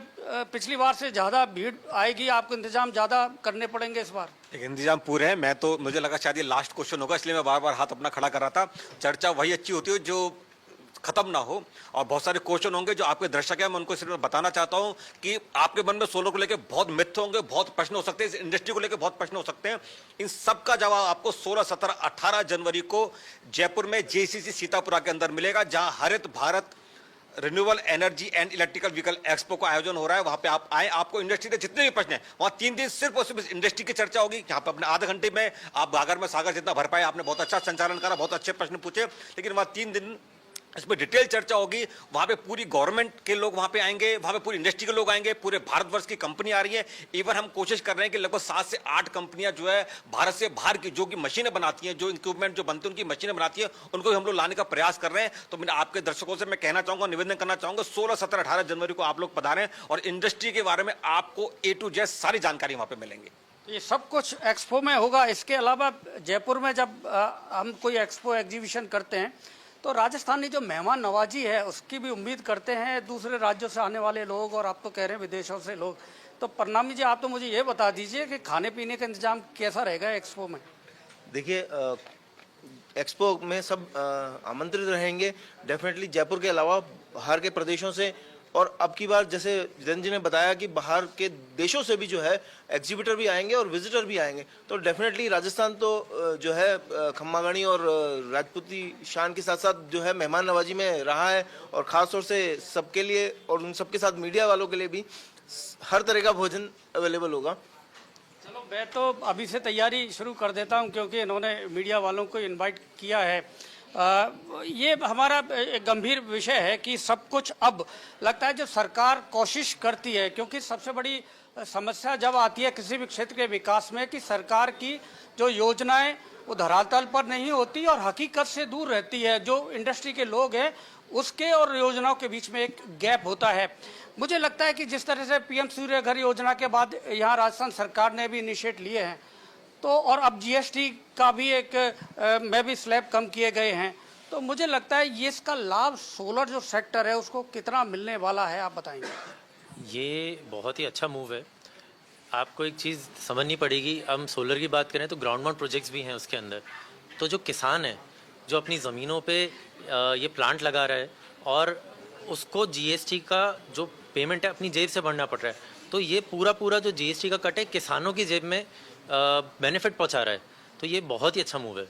पिछली बार से ज़्यादा भीड़ आएगी, आपको इंतजाम ज़्यादा करने पड़ेंगे इस बार? इंतजाम पूरे हैं। मैं तो, मुझे लगा शायद ये लास्ट क्वेश्चन होगा, इसलिए मैं बार बार हाथ अपना खड़ा कर रहा था। चर्चा वही अच्छी होती है जो खत्म ना हो, और बहुत सारे क्वेश्चन होंगे जो आपके दर्शक हैं, मैं उनको सिर्फ बताना चाहता हूं कि आपके मन में सोलर को लेकर बहुत मिथ होंगे, बहुत प्रश्न हो सकते हैं, इस इंडस्ट्री को लेकर बहुत प्रश्न हो सकते हैं। इन सब का जवाब आपको 16, 17, 18 जनवरी को जयपुर में जेसीसी सीतापुरा के अंदर मिलेगा, जहां हरित Bharat renewable energy and electrical vehicle expo का आयोजन हो रहा है। वहां पे आप आए, आपको इंडस्ट्री के जितने भी प्रश्न हैं, वहां 3 दिन सिर्फ और सिर्फ इंडस्ट्री की चर्चा होगी। यहाँ पे अपने आधे घंटे में आप गागर में सागर जितना भर पाए, आपने बहुत अच्छा संचालन करा, बहुत अच्छे प्रश्न पूछे, लेकिन वहां 3 दिन इसमें डिटेल चर्चा होगी। वहां पे पूरी गवर्नमेंट के लोग वहां पे आएंगे, वहां पे पूरी इंडस्ट्री के लोग आएंगे, पूरे भारतवर्ष की कंपनी आ रही है। इवन हम कोशिश कर रहे हैं कि लगभग 7 से 8 कंपनियां जो है भारत से बाहर की, जो कि मशीनें बनाती हैं, जो इक्विपमेंट जो बनते हैं उनकी मशीनें बनाती हैं, उनको हम लोग लाने का प्रयास कर रहे हैं। तो मैं आपके दर्शकों से मैं कहना चाहूंगा, निवेदन करना चाहूंगा, 16, 17, 18 जनवरी को आप लोग पधारें और इंडस्ट्री के बारे में आपको A to Z सारी जानकारी वहां पे मिलेंगी। ये सब कुछ एक्सपो में होगा। इसके अलावा जयपुर में जब हम कोई एक्सपो एग्जीबिशन करते हैं तो राजस्थानी जो मेहमान नवाजी है उसकी भी उम्मीद करते हैं दूसरे राज्यों से आने वाले लोग, और आप तो कह रहे हैं विदेशों से लोग। तो प्रणामी जी, आप तो मुझे ये बता दीजिए कि खाने पीने का इंतजाम कैसा रहेगा एक्सपो में? देखिए, एक्सपो में सब आमंत्रित रहेंगे डेफिनेटली, जयपुर के अलावा बाहर के प्रदेशों से, और अब की बार जैसे जितेंद्र जी ने बताया कि बाहर के देशों से भी जो है एग्जीबिटर भी आएंगे और विजिटर भी आएंगे। तो डेफिनेटली राजस्थान तो जो है खम्मागणी और राजपूती शान के साथ साथ जो है मेहमान नवाजी में रहा है, और ख़ास तौर से सबके लिए और उन सबके साथ मीडिया वालों के लिए भी हर तरह का भोजन अवेलेबल होगा। चलो, मैं तो अभी से तैयारी शुरू कर देता हूं, क्योंकि इन्होंने मीडिया वालों को इनवाइट किया है। ये हमारा एक गंभीर विषय है कि सब कुछ अब लगता है जो सरकार कोशिश करती है, क्योंकि सबसे बड़ी समस्या जब आती है किसी भी क्षेत्र के विकास में कि सरकार की जो योजनाएं वो धरातल पर नहीं होती और हकीकत से दूर रहती है। जो इंडस्ट्री के लोग हैं उसके और योजनाओं के बीच में एक गैप होता है। मुझे लगता है कि जिस तरह से पीएम सूर्य घर योजना के बाद यहाँ राजस्थान सरकार ने भी इनिशिएट लिए हैं, तो और अब जीएसटी का भी एक में भी स्लैब कम किए गए हैं, तो मुझे लगता है ये इसका लाभ सोलर जो सेक्टर है उसको कितना मिलने वाला है, आप बताएंगे? ये बहुत ही अच्छा मूव है। आपको एक चीज़ समझनी पड़ेगी, हम सोलर की बात करें तो ग्राउंड माउंट प्रोजेक्ट्स भी हैं उसके अंदर। तो जो किसान है जो अपनी ज़मीनों पे ये प्लांट लगा रहा है और उसको जीएसटी का जो पेमेंट है अपनी जेब से भरना पड़ रहा है, तो ये पूरा जो जीएसटी का कट है किसानों की जेब में बेनिफिट पहुंचा रहा है। तो ये बहुत ही अच्छा मूव है।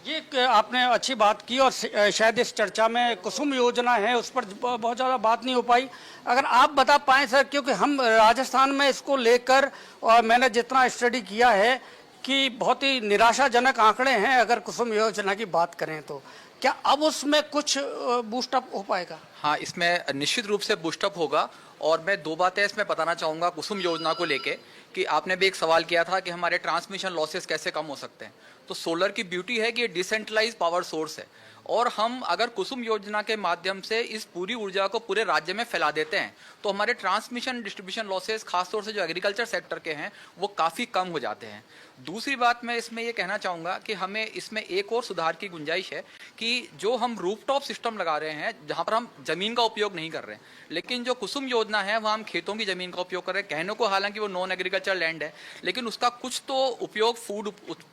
ये आपने अच्छी बात की, और शायद इस चर्चा में कुसुम योजना है उस पर बहुत ज़्यादा बात नहीं हो पाई। अगर आप बता पाएँ सर, क्योंकि हम राजस्थान में इसको लेकर और मैंने जितना स्टडी किया है कि बहुत ही निराशाजनक आंकड़े हैं अगर कुसुम योजना की बात करें तो। क्या अब उसमें कुछ बूस्टअप हो पाएगा? हाँ, इसमें निश्चित रूप से बूस्टअप होगा। और मैं 2 बातें इसमें बताना चाहूँगा कुसुम योजना को लेके, कि आपने भी एक सवाल किया था कि हमारे ट्रांसमिशन लॉसेस कैसे कम हो सकते हैं। तो सोलर की ब्यूटी है कि ये डिसेंट्रलाइज पावर सोर्स है, और हम अगर कुसुम योजना के माध्यम से इस पूरी ऊर्जा को पूरे राज्य में फैला देते हैं तो हमारे ट्रांसमिशन डिस्ट्रीब्यूशन लॉसेस खासतौर से जो एग्रीकल्चर सेक्टर के हैं वो काफ़ी कम हो जाते हैं। दूसरी बात मैं इसमें ये कहना चाहूँगा कि हमें इसमें एक और सुधार की गुंजाइश है कि जो हम रूफटॉप सिस्टम लगा रहे हैं जहाँ पर हम ज़मीन का उपयोग नहीं कर रहे हैं, लेकिन जो कुसुम योजना है वहाँ हम खेतों की ज़मीन का उपयोग कर रहे हैं। कहने को हालांकि वो नॉन एग्रीकल्चर लैंड है, लेकिन उसका कुछ तो उपयोग फूड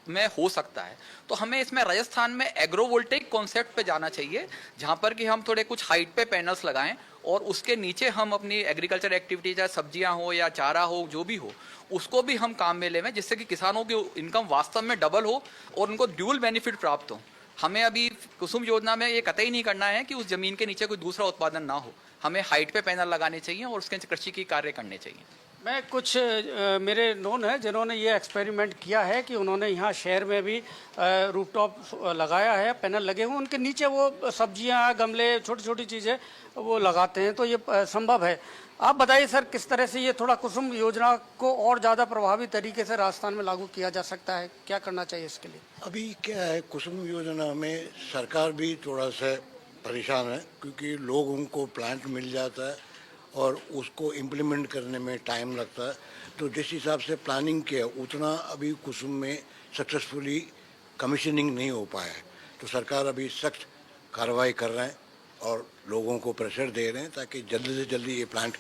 में हो सकता है। तो हमें इसमें राजस्थान में एग्रोवोल्टेइक कॉन्सेप्ट पे जाना चाहिए, जहाँ पर कि हम थोड़े कुछ हाइट पे पैनल्स लगाएं और उसके नीचे हम अपनी एग्रीकल्चर एक्टिविटी, चाहे सब्जियां हो या चारा हो, जो भी हो, उसको भी हम काम में लें, जिससे कि किसानों की इनकम वास्तव में डबल हो और उनको ड्यूल बेनिफिट प्राप्त हो। हमें अभी कुसुम योजना में ये कतई नहीं करना है कि उस जमीन के नीचे कोई दूसरा उत्पादन ना हो। हमें हाइट पे पैनल लगाने चाहिए और उसके कृषि की कार्य करने चाहिए। मैं कुछ मेरे नोन है जिन्होंने ये एक्सपेरिमेंट किया है कि उन्होंने यहाँ शहर में भी रूफटॉप लगाया है, पैनल लगे हुए, उनके नीचे वो सब्जियाँ, गमले, छोटी छोटी चीज़ें वो लगाते हैं, तो ये संभव है। आप बताइए सर, किस तरह से ये थोड़ा कुसुम योजना को और ज़्यादा प्रभावी तरीके से राजस्थान में लागू किया जा सकता है, क्या करना चाहिए इसके लिए? अभी क्या है, कुसुम योजना में सरकार भी थोड़ा सा परेशान है, क्योंकि लोगों को प्लांट मिल जाता है और उसको इम्प्लीमेंट करने में टाइम लगता है। तो जिस हिसाब से प्लानिंग किया उतना अभी कुसुम में सक्सेसफुली कमीशनिंग नहीं हो पाया है। तो सरकार अभी सख्त कार्रवाई कर रहे हैं और लोगों को प्रेशर दे रहे हैं ताकि जल्दी से जल्दी ये प्लांट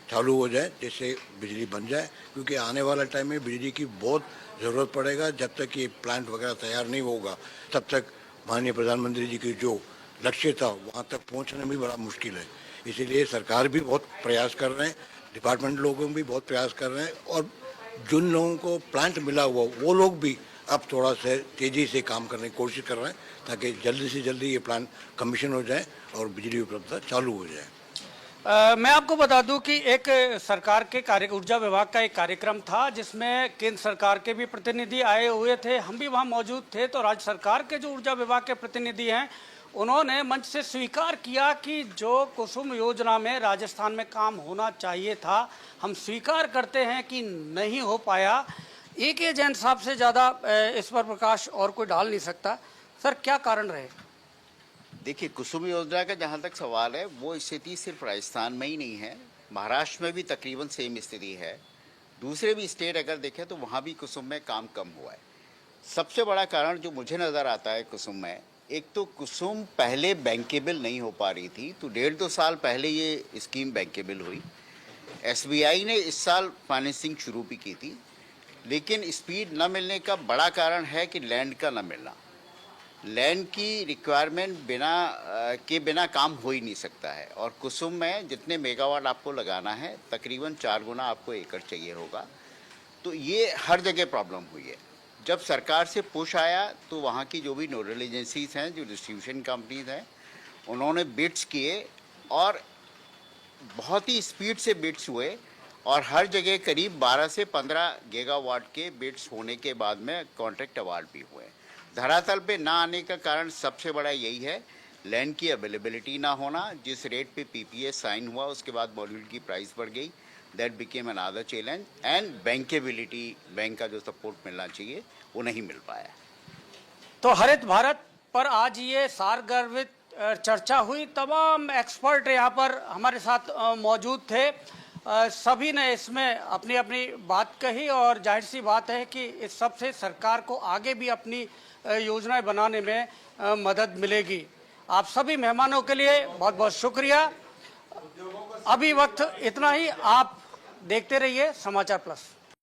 चालू हो जाए, जिससे बिजली बन जाए, क्योंकि आने वाला टाइम में बिजली की बहुत ज़रूरत पड़ेगा। जब तक ये प्लांट वगैरह तैयार नहीं होगा तब तक माननीय प्रधानमंत्री जी की जो लक्ष्य था वहाँ तक पहुँचना भी बड़ा मुश्किल है। इसीलिए सरकार भी बहुत प्रयास कर रहे हैं, डिपार्टमेंट लोगों भी बहुत प्रयास कर रहे हैं, और जिन लोगों को प्लांट मिला हुआ वो लोग भी अब थोड़ा सा तेज़ी से काम करने की कोशिश कर रहे हैं ताकि जल्दी से जल्दी ये प्लांट कमीशन हो जाए और बिजली उपलब्धता चालू हो जाए। मैं आपको बता दूं कि एक सरकार के ऊर्जा विभाग का एक कार्यक्रम था जिसमें केंद्र सरकार के भी प्रतिनिधि आए हुए थे, हम भी वहां मौजूद थे। तो राज्य सरकार के जो ऊर्जा विभाग के प्रतिनिधि हैं उन्होंने मंच से स्वीकार किया कि जो कुसुम योजना में राजस्थान में काम होना चाहिए था, हम स्वीकार करते हैं कि नहीं हो पाया। AK जैन साहब से ज़्यादा इस पर प्रकाश और कोई डाल नहीं सकता। सर, क्या कारण रहे? देखिए, कुसुम योजना का जहाँ तक सवाल है, वो स्थिति सिर्फ राजस्थान में ही नहीं है, महाराष्ट्र में भी तकरीबन सेम स्थिति है। दूसरे भी स्टेट अगर देखें तो वहाँ भी कुसुम में काम कम हुआ है। सबसे बड़ा कारण जो मुझे नज़र आता है कुसुम में, एक तो कुसुम पहले बैंकेबल नहीं हो पा रही थी, तो 1.5-2 साल पहले ये स्कीम बैंकेबल हुई। SBI ने इस साल फाइनेंसिंग शुरू भी की थी, लेकिन स्पीड न मिलने का बड़ा कारण है कि लैंड का न मिलना। लैंड की रिक्वायरमेंट बिना काम हो ही नहीं सकता है, और कुसुम में जितने मेगावाट आपको लगाना है तकरीबन 4 गुना आपको एकड़ चाहिए होगा। तो ये हर जगह प्रॉब्लम हुई है। जब सरकार से पुश आया तो वहाँ की जो भी नोडल एजेंसीज हैं, जो डिस्ट्रीब्यूशन कंपनीज हैं, उन्होंने बिड्स किए और बहुत ही स्पीड से बिड्स हुए, और हर जगह करीब 12 से 15 गीगावाट के बिड्स होने के बाद में कॉन्ट्रैक्ट अवार्ड भी हुए। धरातल पे ना आने का कारण सबसे बड़ा यही है, लैंड की अवेलेबिलिटी ना होना। जिस रेट पे PPA साइन हुआ उसके बाद मॉड्यूल की प्राइस बढ़ गई, that became another challenge, and bankability, bank का जो सपोर्ट मिलना चाहिए वो नहीं मिल पाया। तो हरित भारत पर आज ये सारगर्भित चर्चा हुई। तमाम एक्सपर्ट यहाँ पर हमारे साथ मौजूद थे, सभी ने इसमें अपनी अपनी बात कही, और जाहिर सी बात है कि इस सब से सरकार को आगे भी अपनी योजनाएं बनाने में मदद मिलेगी। आप सभी मेहमानों के लिए बहुत बहुत शुक्रिया। अभी वक्त इतना ही, आप देखते रहिए समाचार प्लस।